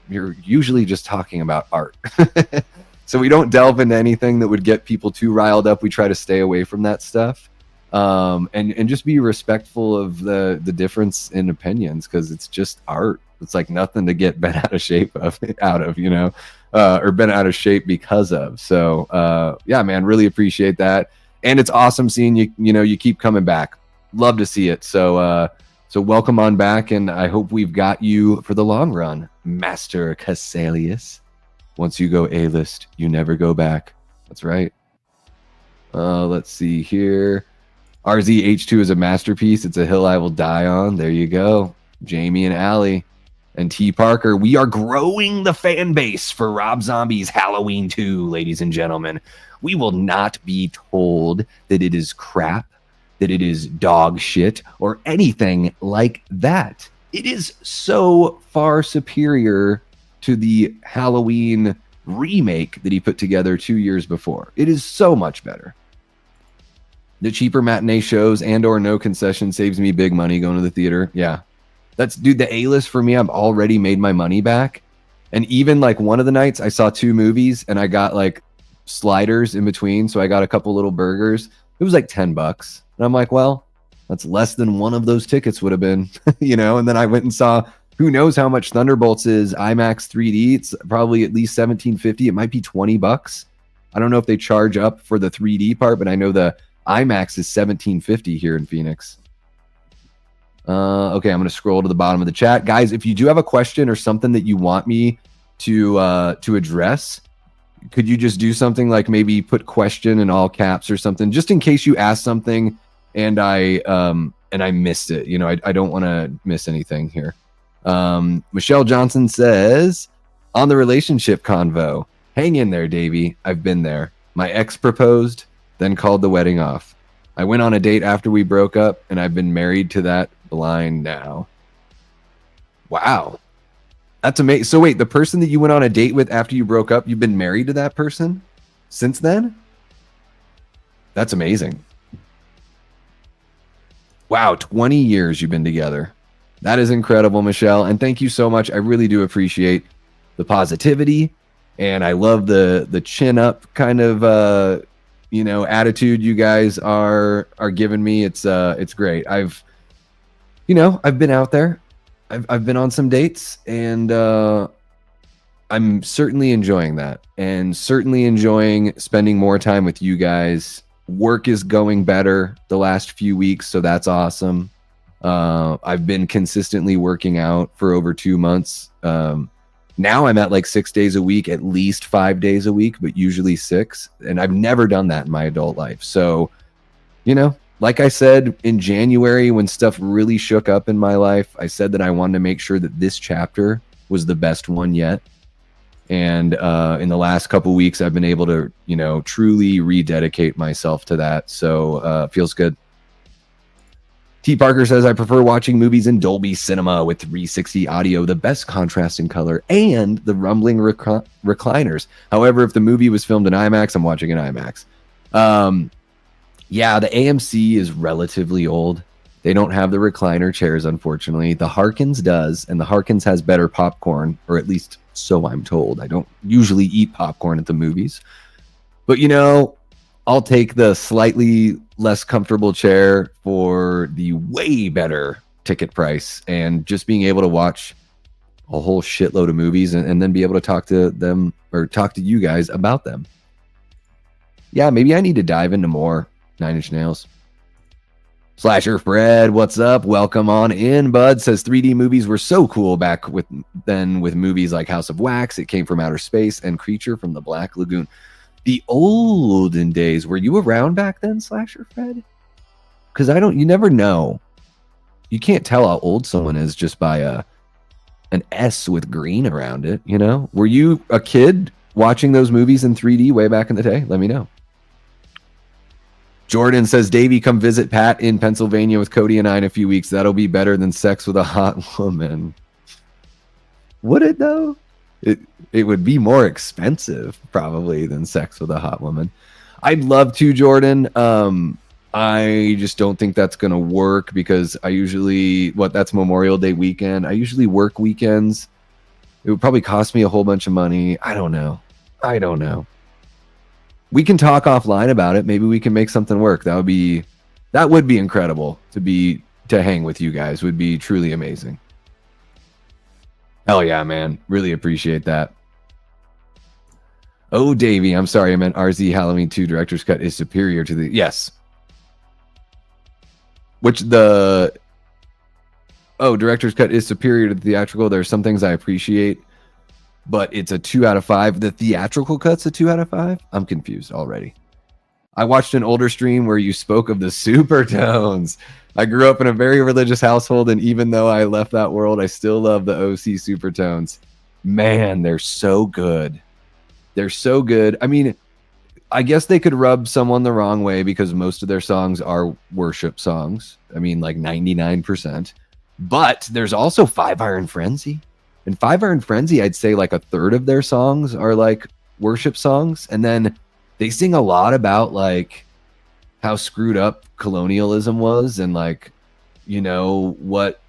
You're usually just talking about art. So we don't delve into anything that would get people too riled up. We try to stay away from that stuff. And just be respectful of the difference in opinions, because it's just art. It's like nothing to get bent out of shape or bent out of shape because of. So yeah, man, really appreciate that. And it's awesome seeing you, you keep coming back. Love to see it. So So welcome on back, and I hope we've got you for the long run, Master Casalius. Once you go A-list, you never go back. That's right. Let's see here. RZH2 is a masterpiece. It's a hill I will die on. There you go. Jamie and Allie and T. Parker. We are growing the fan base for Rob Zombie's Halloween 2, ladies and gentlemen. We will not be told that it is crap, that it is dog shit, or anything like that. It is so far superior to the Halloween remake that he put together 2 years before. It is so much better. The cheaper matinee shows and or no concession saves me big money going to the theater. Yeah. That's, dude, the A-list for me, I've already made my money back. And even like one of the nights I saw 2 movies and I got like sliders in between. So I got a couple little burgers. It was like $10. And I'm like, well, that's less than one of those tickets would have been, you know? And then I went and saw, who knows how much Thunderbolts is, IMAX 3D. It's probably at least $17.50. It might be $20. I don't know if they charge up for the 3D part, but I know the IMAX is $17.50 here in Phoenix. Okay, I'm going to scroll to the bottom of the chat. Guys, if you do have a question or something that you want me to address, could you just do something like maybe put question in all caps or something, just in case you ask something and I missed it. You know, I don't want to miss anything here. Michelle Johnson says, on the relationship convo, hang in there, Davey. I've been there. My ex proposed, then called the wedding off. I went on a date after we broke up, and I've been married to that blind now. Wow. That's amazing. So wait, the person that you went on a date with after you broke up, you've been married to that person since then? That's amazing. Wow, 20 years you've been together. That is incredible, Michelle. And thank you so much. I really do appreciate the positivity. And I love the chin up kind of attitude you guys are giving me. It's great. I've been out there. I've been on some dates, and I'm certainly enjoying that, and certainly enjoying spending more time with you guys. Work is going better the last few weeks, so that's awesome. I've been consistently working out for over 2 months. Now I'm at like 6 days a week, at least 5 days a week, but usually 6. And I've never done that in my adult life. So, like I said in January, when stuff really shook up in my life, I said that I wanted to make sure that this chapter was the best one yet. And in the last couple weeks, I've been able to, truly rededicate myself to that. So it feels good. T. Parker says, I prefer watching movies in Dolby Cinema with 360 audio, the best contrast in color, and the rumbling recliners. However, if the movie was filmed in IMAX, I'm watching in IMAX. Yeah, the AMC is relatively old. They don't have the recliner chairs, unfortunately. The Harkins does, and the Harkins has better popcorn, or at least so I'm told. I don't usually eat popcorn at the movies. But, I'll take the slightly less comfortable chair for the way better ticket price, and just being able to watch a whole shitload of movies and then be able to talk to them or talk to you guys about them. Yeah, maybe I need to dive into more 9 Inch Nails. Slasher Fred, what's up? Welcome on in, bud. Says 3D movies were so cool back with movies like House of Wax, It Came from Outer Space, and Creature from the Black Lagoon. The olden days. Were you around back then, Slasher Fred? Because you never know. You can't tell how old someone is just by an S with green around it, Were you a kid watching those movies in 3D way back in the day? Let me know. Jordan says, Davey, come visit Pat in Pennsylvania with Cody and I in a few weeks. That'll be better than sex with a hot woman. Would it, though? It would be more expensive, probably, than sex with a hot woman. I'd love to, Jordan. I just don't think that's going to work because I usually, that's Memorial Day weekend. I usually work weekends. It would probably cost me a whole bunch of money. I don't know. We can talk offline about it. Maybe we can make something work. That would be incredible to hang with you guys. Would be truly amazing. Hell yeah, man. Really appreciate that. Oh, Davey, I'm sorry. I meant RZ Halloween 2 Director's Cut is superior to the... Yes. Which Oh, director's cut is superior to the theatrical. There's some things I appreciate, but it's a 2 out of 5. The theatrical cut's a 2 out of 5. I'm confused already. I watched an older stream where you spoke of the supertones. I grew up in a very religious household, and even though I left that world, I still love the OC supertones. Man, they're so good. They're so good. I mean, I guess they could rub someone the wrong way because most of their songs are worship songs. I mean, like 99%. But there's also Five Iron Frenzy. And Five Iron Frenzy, I'd say like a third of their songs are like worship songs. And then they sing a lot about like how screwed up colonialism was and like, you know, what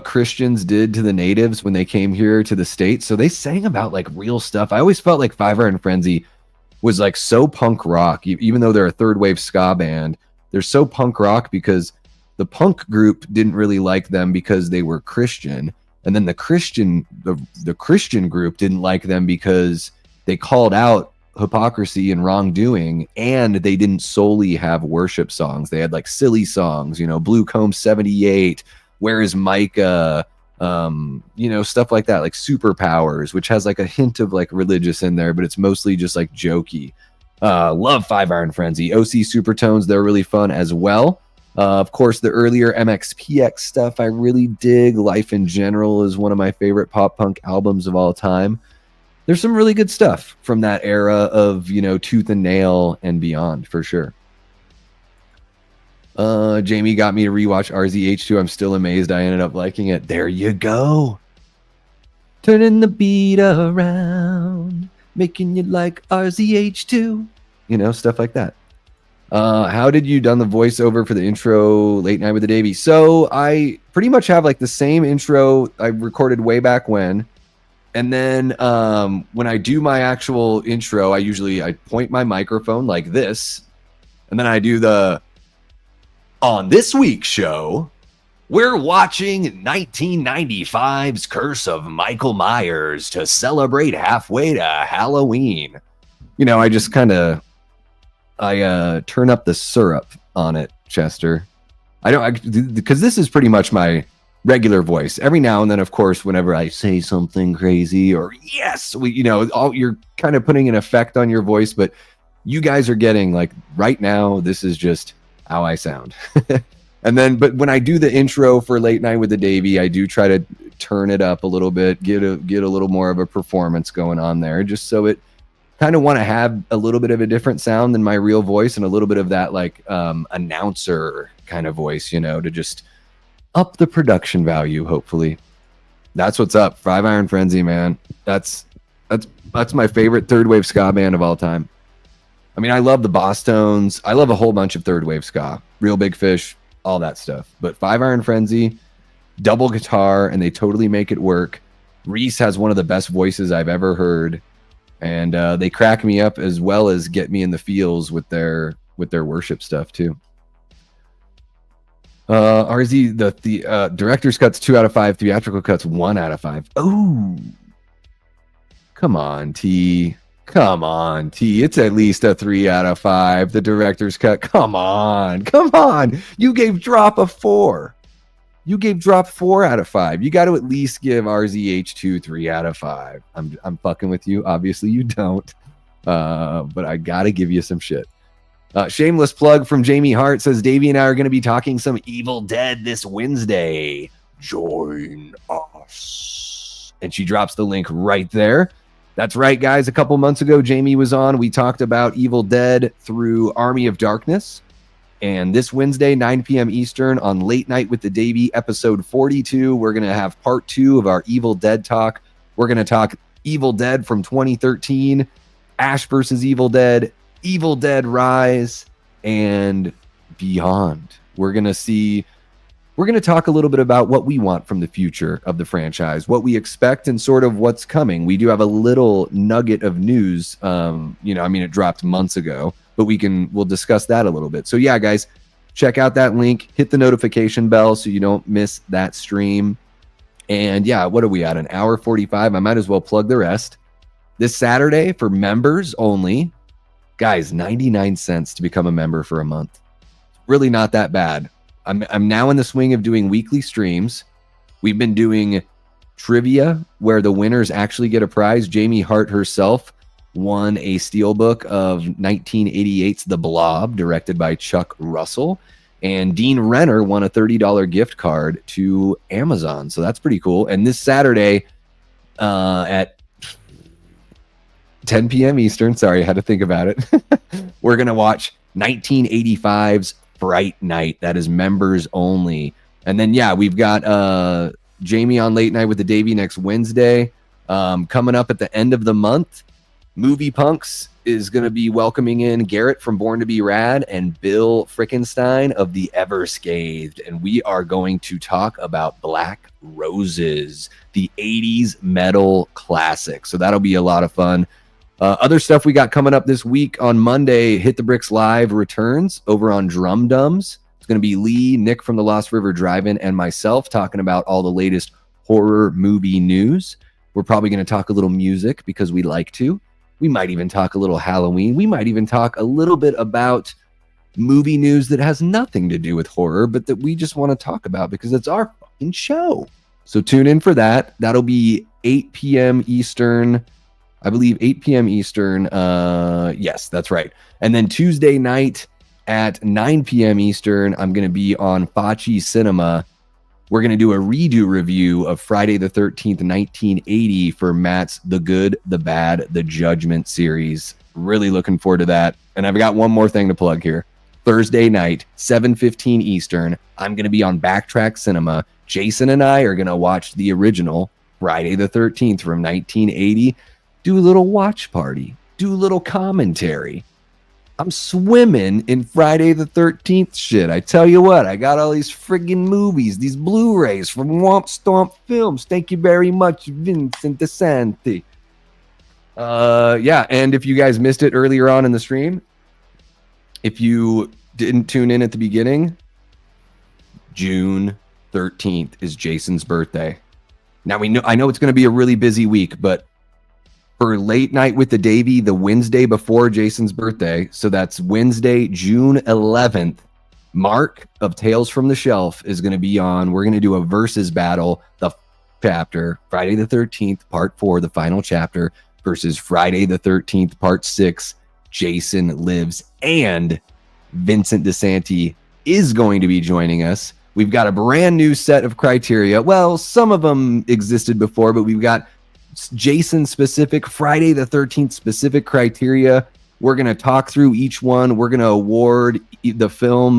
Christians did to the natives when they came here to the States. So they sang about like real stuff. I always felt like Five Iron Frenzy was like so punk rock, even though they're a third wave ska band. They're so punk rock because the punk group didn't really like them because they were Christian. And then the Christian group didn't like them because they called out hypocrisy and wrongdoing, and they didn't solely have worship songs. They had like silly songs, you know, Blue Comb 78, Where is Micah, you know, stuff like that, like Superpowers, which has like a hint of like religious in there, but it's mostly just like jokey. Love Five Iron Frenzy. OC Supertones, they're really fun as well. Of course, the earlier MXPX stuff I really dig. Life in General is one of my favorite pop punk albums of all time. There's some really good stuff from that era of, you know, Tooth and Nail and beyond, for sure. Jamie got me to rewatch RZH2. I'm still amazed I ended up liking it. There you go. Turning the beat around, making you like RZH2. You know, stuff like that. How did you done the voiceover for the intro Late Night with the Davey? So I pretty much have like the same intro I recorded way back when. And then when I do my actual intro, I point my microphone like this. And then I do the, on this week's show, we're watching 1995's Curse of Michael Myers to celebrate halfway to Halloween. You know, I just kind of, I turn up the syrup on it, Chester. Because this is pretty much my regular voice. Every now and then, of course, whenever I say something crazy or yes, you're kind of putting an effect on your voice, but you guys are getting like right now, this is just how I sound. And then, but when I do the intro for Late Night with the Davey, I do try to turn it up a little bit, get a little more of a performance going on there, just so it kind of want to have a little bit of a different sound than my real voice and a little bit of that like announcer kind of voice, you know, to just up the production value, hopefully. That's what's up. Five Iron Frenzy, man. That's my favorite third wave ska band of all time. I mean, I love the Bosstones. I love a whole bunch of third wave ska. Real Big Fish, all that stuff. But Five Iron Frenzy, double guitar, and they totally make it work. Reese has one of the best voices I've ever heard. And they crack me up as well as get me in the feels with their worship stuff too. RZ, the director's cut's 2 out of 5, theatrical cut's 1 out of 5. Oh, come on, T. It's at least a 3 out of 5. The director's cut. Come on. You gave Drop a 4. You gave Drop 4 out of 5. You got to at least give RZH2 3 out of 5. I'm fucking with you. Obviously, you don't. But I got to give you some shit. Shameless plug from Jamie Hart says, Davey and I are going to be talking some Evil Dead this Wednesday. Join us. And she drops the link right there. That's right, guys. A couple months ago, Jamie was on. We talked about Evil Dead through Army of Darkness. And this Wednesday, 9 p.m. Eastern on Late Night with the Davey, episode 42, we're going to have part 2 of our Evil Dead talk. We're going to talk Evil Dead from 2013, Ash versus Evil Dead Rise, and beyond. We're going to talk a little bit about what we want from the future of the franchise, what we expect, and sort of what's coming. We do have a little nugget of news. It dropped months ago, but we'll discuss that a little bit. So yeah, guys, check out that link, hit the notification bell so you don't miss that stream. And yeah, what are we at? An hour 45. I might as well plug the rest. This Saturday for members only, guys, 99 cents to become a member for a month. Really not that bad. I'm now in the swing of doing weekly streams. We've been doing trivia where the winners actually get a prize. Jamie Hart herself won a steelbook of 1988's The Blob, directed by Chuck Russell. And Dean Renner won a $30 gift card to Amazon. So that's pretty cool. And this Saturday at 10 p.m. Eastern, sorry, I had to think about it, we're going to watch 1985's Fright Night. That is members only. And then, yeah, we've got Jamie on Late Night with the Davey next Wednesday. Coming up at the end of the month, Movie Punks is going to be welcoming in Garrett from Born to Be Rad and Bill Frickenstein of the Ever Scathed. And we are going to talk about Black Roses, the 80s metal classic. So that'll be a lot of fun. Other stuff we got coming up this week on Monday, Hit the Bricks Live returns over on Drum Dums. It's going to be Lee, Nick from the Lost River Drive-In, and myself talking about all the latest horror movie news. We're probably going to talk a little music because we like to. We might even talk a little Halloween. We might even talk a little bit about movie news that has nothing to do with horror, but that we just want to talk about because it's our fucking show. So tune in for that. That'll be 8 p.m. Eastern. I believe 8 p.m. Eastern. Yes, that's right. And then Tuesday night at 9 p.m. Eastern, I'm going to be on Fachi Cinema. We're going to do a redo review of Friday the 13th, 1980 for Matt's The Good, the Bad, the Judgment series. Really looking forward to that. And I've got one more thing to plug here. Thursday night, 7:15 Eastern, I'm going to be on Backtrack Cinema. Jason and I are going to watch the original Friday the 13th from 1980. Do a little watch party. Do a little commentary. I'm swimming in Friday the 13th shit. I tell you what, I got all these friggin' movies, these Blu-rays from Womp Stomp Films. Thank you very much, Vincent DeSanti. Yeah, and if you guys missed it earlier on in the stream, if you didn't tune in at the beginning, June 13th is Jason's birthday. Now I know it's going to be a really busy week, but for Late Night with the Davey, the Wednesday before Jason's birthday, so that's Wednesday, June 11th, Mark of Tales from the Shelf is going to be on. We're going to do a versus battle, the chapter, Friday the 13th, part 4, the final chapter, versus Friday the 13th, part 6, Jason Lives. And Vincent DeSanti is going to be joining us. We've got a brand new set of criteria. Well, some of them existed before, but we've got Jason specific, Friday the 13th specific criteria. We're going to talk through each one. We're going to award the film.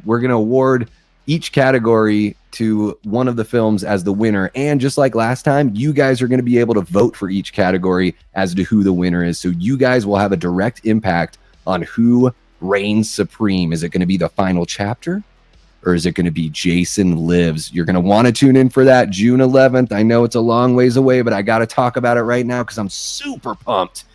We're going to award each category to one of the films as the winner. And just like last time, you guys are going to be able to vote for each category as to who the winner is. So you guys will have a direct impact on who reigns supreme. Is it going to be the final chapter? Or is it going to be Jason Lives? You're going to want to tune in for that June 11th. I know it's a long ways away, but I got to talk about it right now because I'm super pumped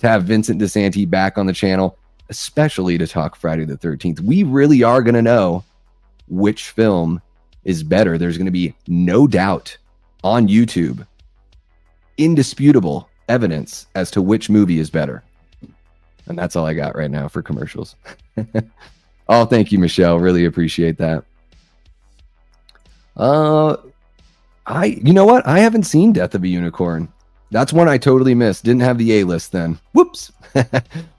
to have Vincent DeSanti back on the channel, especially to talk Friday the 13th. We really are going to know which film is better. There's going to be no doubt on YouTube, indisputable evidence as to which movie is better. And that's all I got right now for commercials. Oh, thank you, Michelle. Really appreciate that. You know what? I haven't seen Death of a Unicorn. That's one I totally missed. Didn't have the A-list then. Whoops. I'll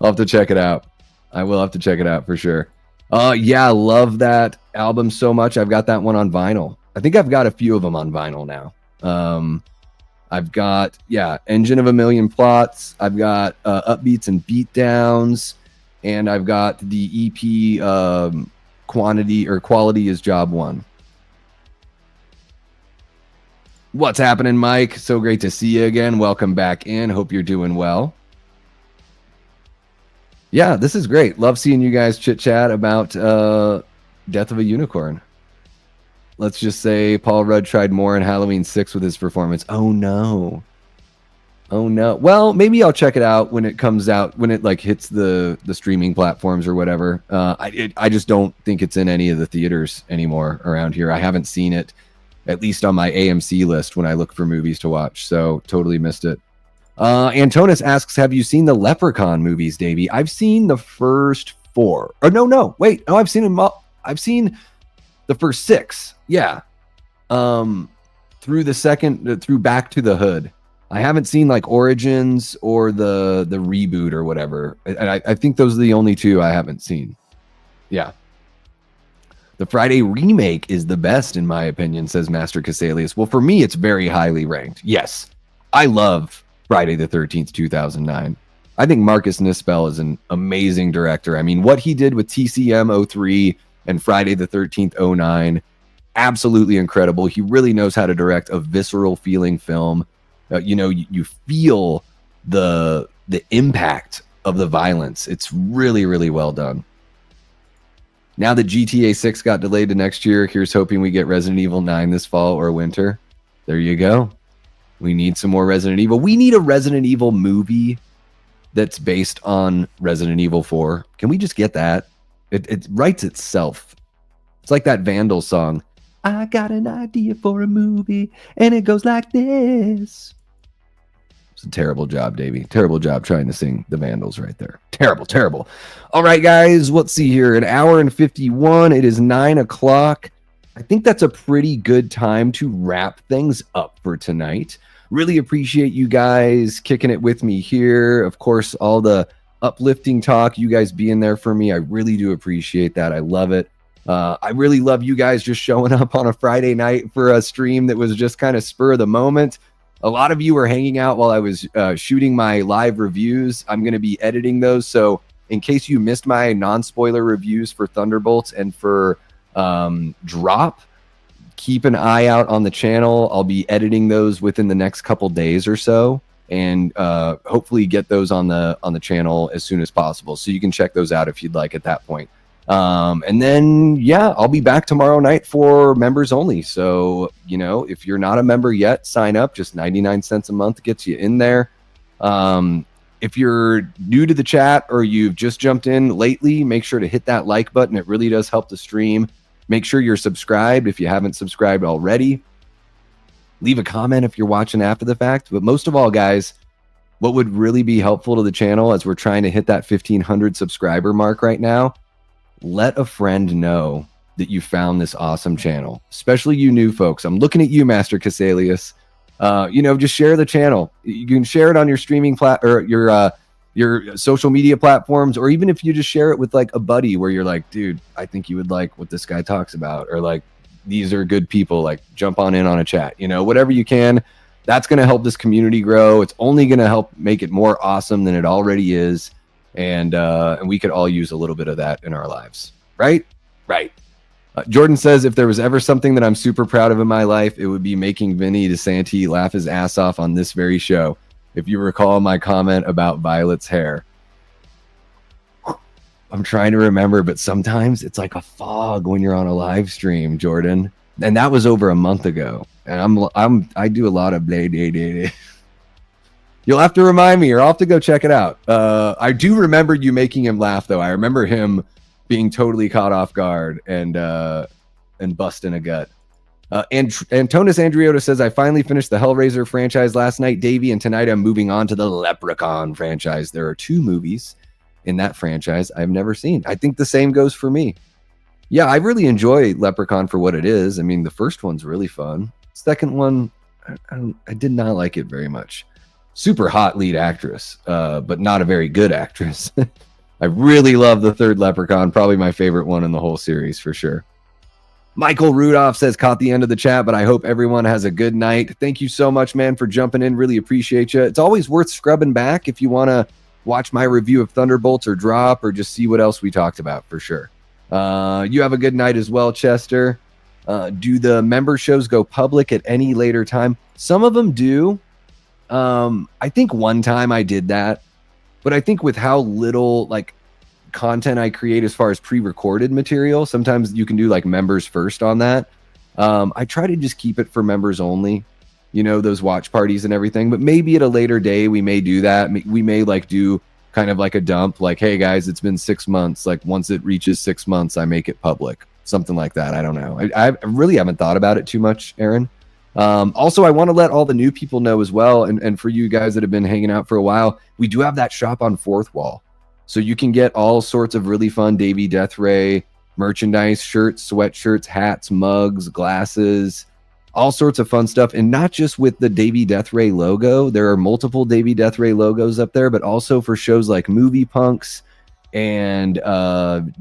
have to check it out. I will have to check it out for sure. Yeah, love that album so much. I've got that one on vinyl. I think I've got a few of them on vinyl now. I've got, Engine of a Million Plots. I've got Upbeats and Beatdowns. And I've got the EP Quality is Job 1. What's happening, Mike? So great to see you again. Welcome back in. Hope you're doing well. Yeah, this is great. Love seeing you guys chit-chat about Death of a Unicorn. Let's just say Paul Rudd tried more in Halloween 6 with his performance. Oh, no. Oh no. Well, maybe I'll check it out when it comes out, when it like hits the streaming platforms or whatever. I just don't think it's in any of the theaters anymore around here. I haven't seen it, at least on my AMC list when I look for movies to watch. So totally missed it. Antonis asks, have you seen the Leprechaun movies, Davey? I've seen the first 4. Or no, wait. No, I've seen them all. I've seen The first 6, yeah. Through the second, through Back to the Hood. I haven't seen like Origins or the reboot or whatever. And I think those are the only 2 I haven't seen. Yeah. The Friday remake is the best, in my opinion, says Master Casalius. Well, for me, it's very highly ranked. Yes, I love Friday the 13th, 2009. I think Marcus Nispel is an amazing director. I mean, what he did with TCM 03 and Friday the 13th 09, absolutely incredible. He really knows how to direct a visceral feeling film. You feel the impact of the violence. It's really, really well done. Now that GTA 6 got delayed to next year, here's hoping we get Resident Evil 9 this fall or winter. There you go. We need some more Resident Evil. We need a Resident Evil movie that's based on Resident Evil 4. Can we just get that? It writes itself. It's like that Vandal song. I got an idea for a movie, and it goes like this. It's a terrible job, Davey. Terrible job trying to sing the Vandals right there. Terrible, terrible. All right, guys, let's see here. An hour and 51. It is 9 o'clock. I think that's a pretty good time to wrap things up for tonight. Really appreciate you guys kicking it with me here. Of course, all the uplifting talk, you guys being there for me. I really do appreciate that. I love it. I really love you guys just showing up on a Friday night for a stream that was just kind of spur of the moment. A lot of you were hanging out while I was shooting my live reviews. I'm going to be editing those. So in case you missed my non-spoiler reviews for Thunderbolts and for Drop, keep an eye out on the channel. I'll be editing those within the next couple days or so, and hopefully get those on the channel as soon as possible. So you can check those out if you'd like at that point. And then, yeah, I'll be back tomorrow night for members only. So, if you're not a member yet, sign up. Just 99 cents a month gets you in there. If you're new to the chat or you've just jumped in lately, make sure to hit that like button. It really does help the stream. Make sure you're subscribed if you haven't subscribed already. Leave a comment if you're watching after the fact. But most of all, guys, what would really be helpful to the channel as we're trying to hit that 1,500 subscriber mark right now, let a friend know that you found this awesome channel, especially you new folks. I'm looking at you, Master Casalius. Just share the channel. You can share it on your streaming or your social media platforms, or even if you just share it with like a buddy where you're like, dude, I think you would like what this guy talks about, or like, these are good people, like jump on in on a chat, whatever you can. That's going to help this community grow. It's only going to help make it more awesome than it already is. And we could all use a little bit of that in our lives, right? Right. Jordan says, if there was ever something that I'm super proud of in my life, it would be making Vinny DeSanti laugh his ass off on this very show. If you recall my comment about Violet's hair. I'm trying to remember, but sometimes it's like a fog when you're on a live stream, Jordan. And that was over a month ago. And I do a lot of blah, blah, blah, blah. You'll have to remind me, or I'll have to go check it out. I do remember you making him laugh, though. I remember him being totally caught off guard and busting a gut. Antonis Andriota says, I finally finished the Hellraiser franchise last night, Davey, and tonight I'm moving on to the Leprechaun franchise. There are 2 movies in that franchise I've never seen. I think the same goes for me. Yeah, I really enjoy Leprechaun for what it is. I mean, the first one's really fun. Second one, I did not like it very much. Super hot lead actress, but not a very good actress. I really love the third Leprechaun. Probably my favorite one in the whole series for sure. Michael Rudolph says, caught the end of the chat, but I hope everyone has a good night. Thank you so much, man, for jumping in. Really appreciate you. It's always worth scrubbing back if you want to watch my review of Thunderbolts or Drop, or just see what else we talked about for sure. You have a good night as well, Chester. Do the member shows go public at any later time? Some of them do. I think one time I did that, but I think with how little like content I create as far as pre-recorded material, sometimes you can do like members first on that. I try to just keep it for members only, those watch parties and everything, but maybe at a later day we may do that. We may like do kind of like a dump, like, hey guys, it's been 6 months. Like once it reaches 6 months, I make it public, something like that. I don't know. I really haven't thought about it too much, Aaron. Also, I want to let all the new people know as well, and for you guys that have been hanging out for a while, we do have that shop on Fourth Wall. So you can get all sorts of really fun Davey Death Ray merchandise, shirts, sweatshirts, hats, mugs, glasses, all sorts of fun stuff. And not just with the Davey Death Ray logo. There are multiple Davey Death Ray logos up there, but also for shows like Movie Punks and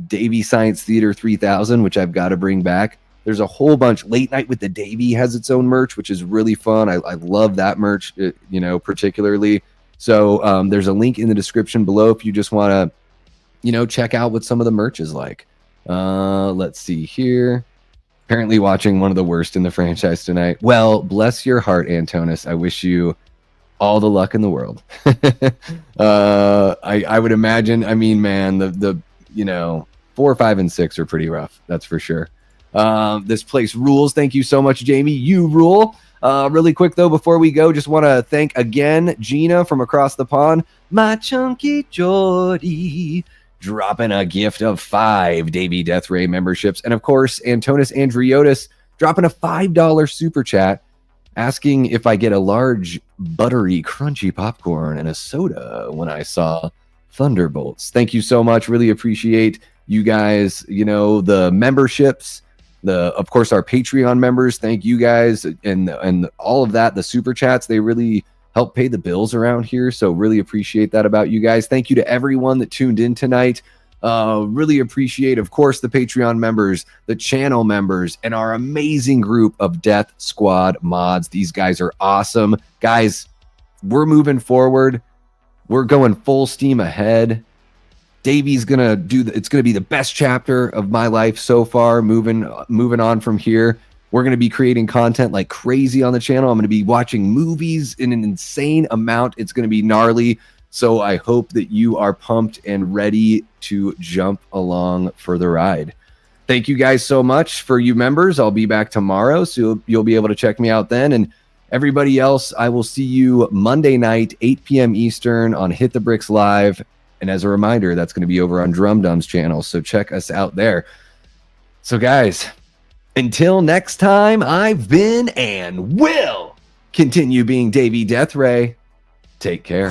Davey Science Theater 3000, which I've got to bring back. There's a whole bunch. Late Night with the Davey has its own merch, which is really fun. I love that merch, particularly. So there's a link in the description below if you just want to, check out what some of the merch is like. Let's see here. Apparently watching one of the worst in the franchise tonight. Well, bless your heart, Antonis. I wish you all the luck in the world. I would imagine, man, the 4, 5, and 6 are pretty rough. That's for sure. This place rules. Thank you so much, Jamie. You rule. Really quick, though, before we go, just want to thank again Gina from across the pond. My chunky Geordie dropping a gift of 5 Davey Death Ray memberships. And, of course, Antonis Andriotis dropping a $5 super chat asking if I get a large, buttery, crunchy popcorn and a soda when I saw Thunderbolts. Thank you so much. Really appreciate you guys, the memberships, of course, our Patreon members. Thank you guys and all of that. The super chats, they really help pay the bills around here. So really appreciate that about you guys. Thank you to everyone that tuned in tonight. Really appreciate, of course, the Patreon members, the channel members, and our amazing group of Death Squad mods. These guys are awesome. Guys, we're moving forward. We're going full steam ahead. Davey's gonna it's gonna be the best chapter of my life so far. Moving on from here. We're going to be creating content like crazy on the channel. I'm going to be watching movies in an insane amount. It's going to be gnarly. So I hope that you are pumped and ready to jump along for the ride. Thank you guys so much. For you members, I'll be back tomorrow, so you'll be able to check me out then. And everybody else, I will see you Monday night, 8 p.m. Eastern on Hit the Bricks Live. And as a reminder, that's going to be over on Drum Dum's channel. So check us out there. So guys, until next time, I've been and will continue being Davey Death Ray. Take care.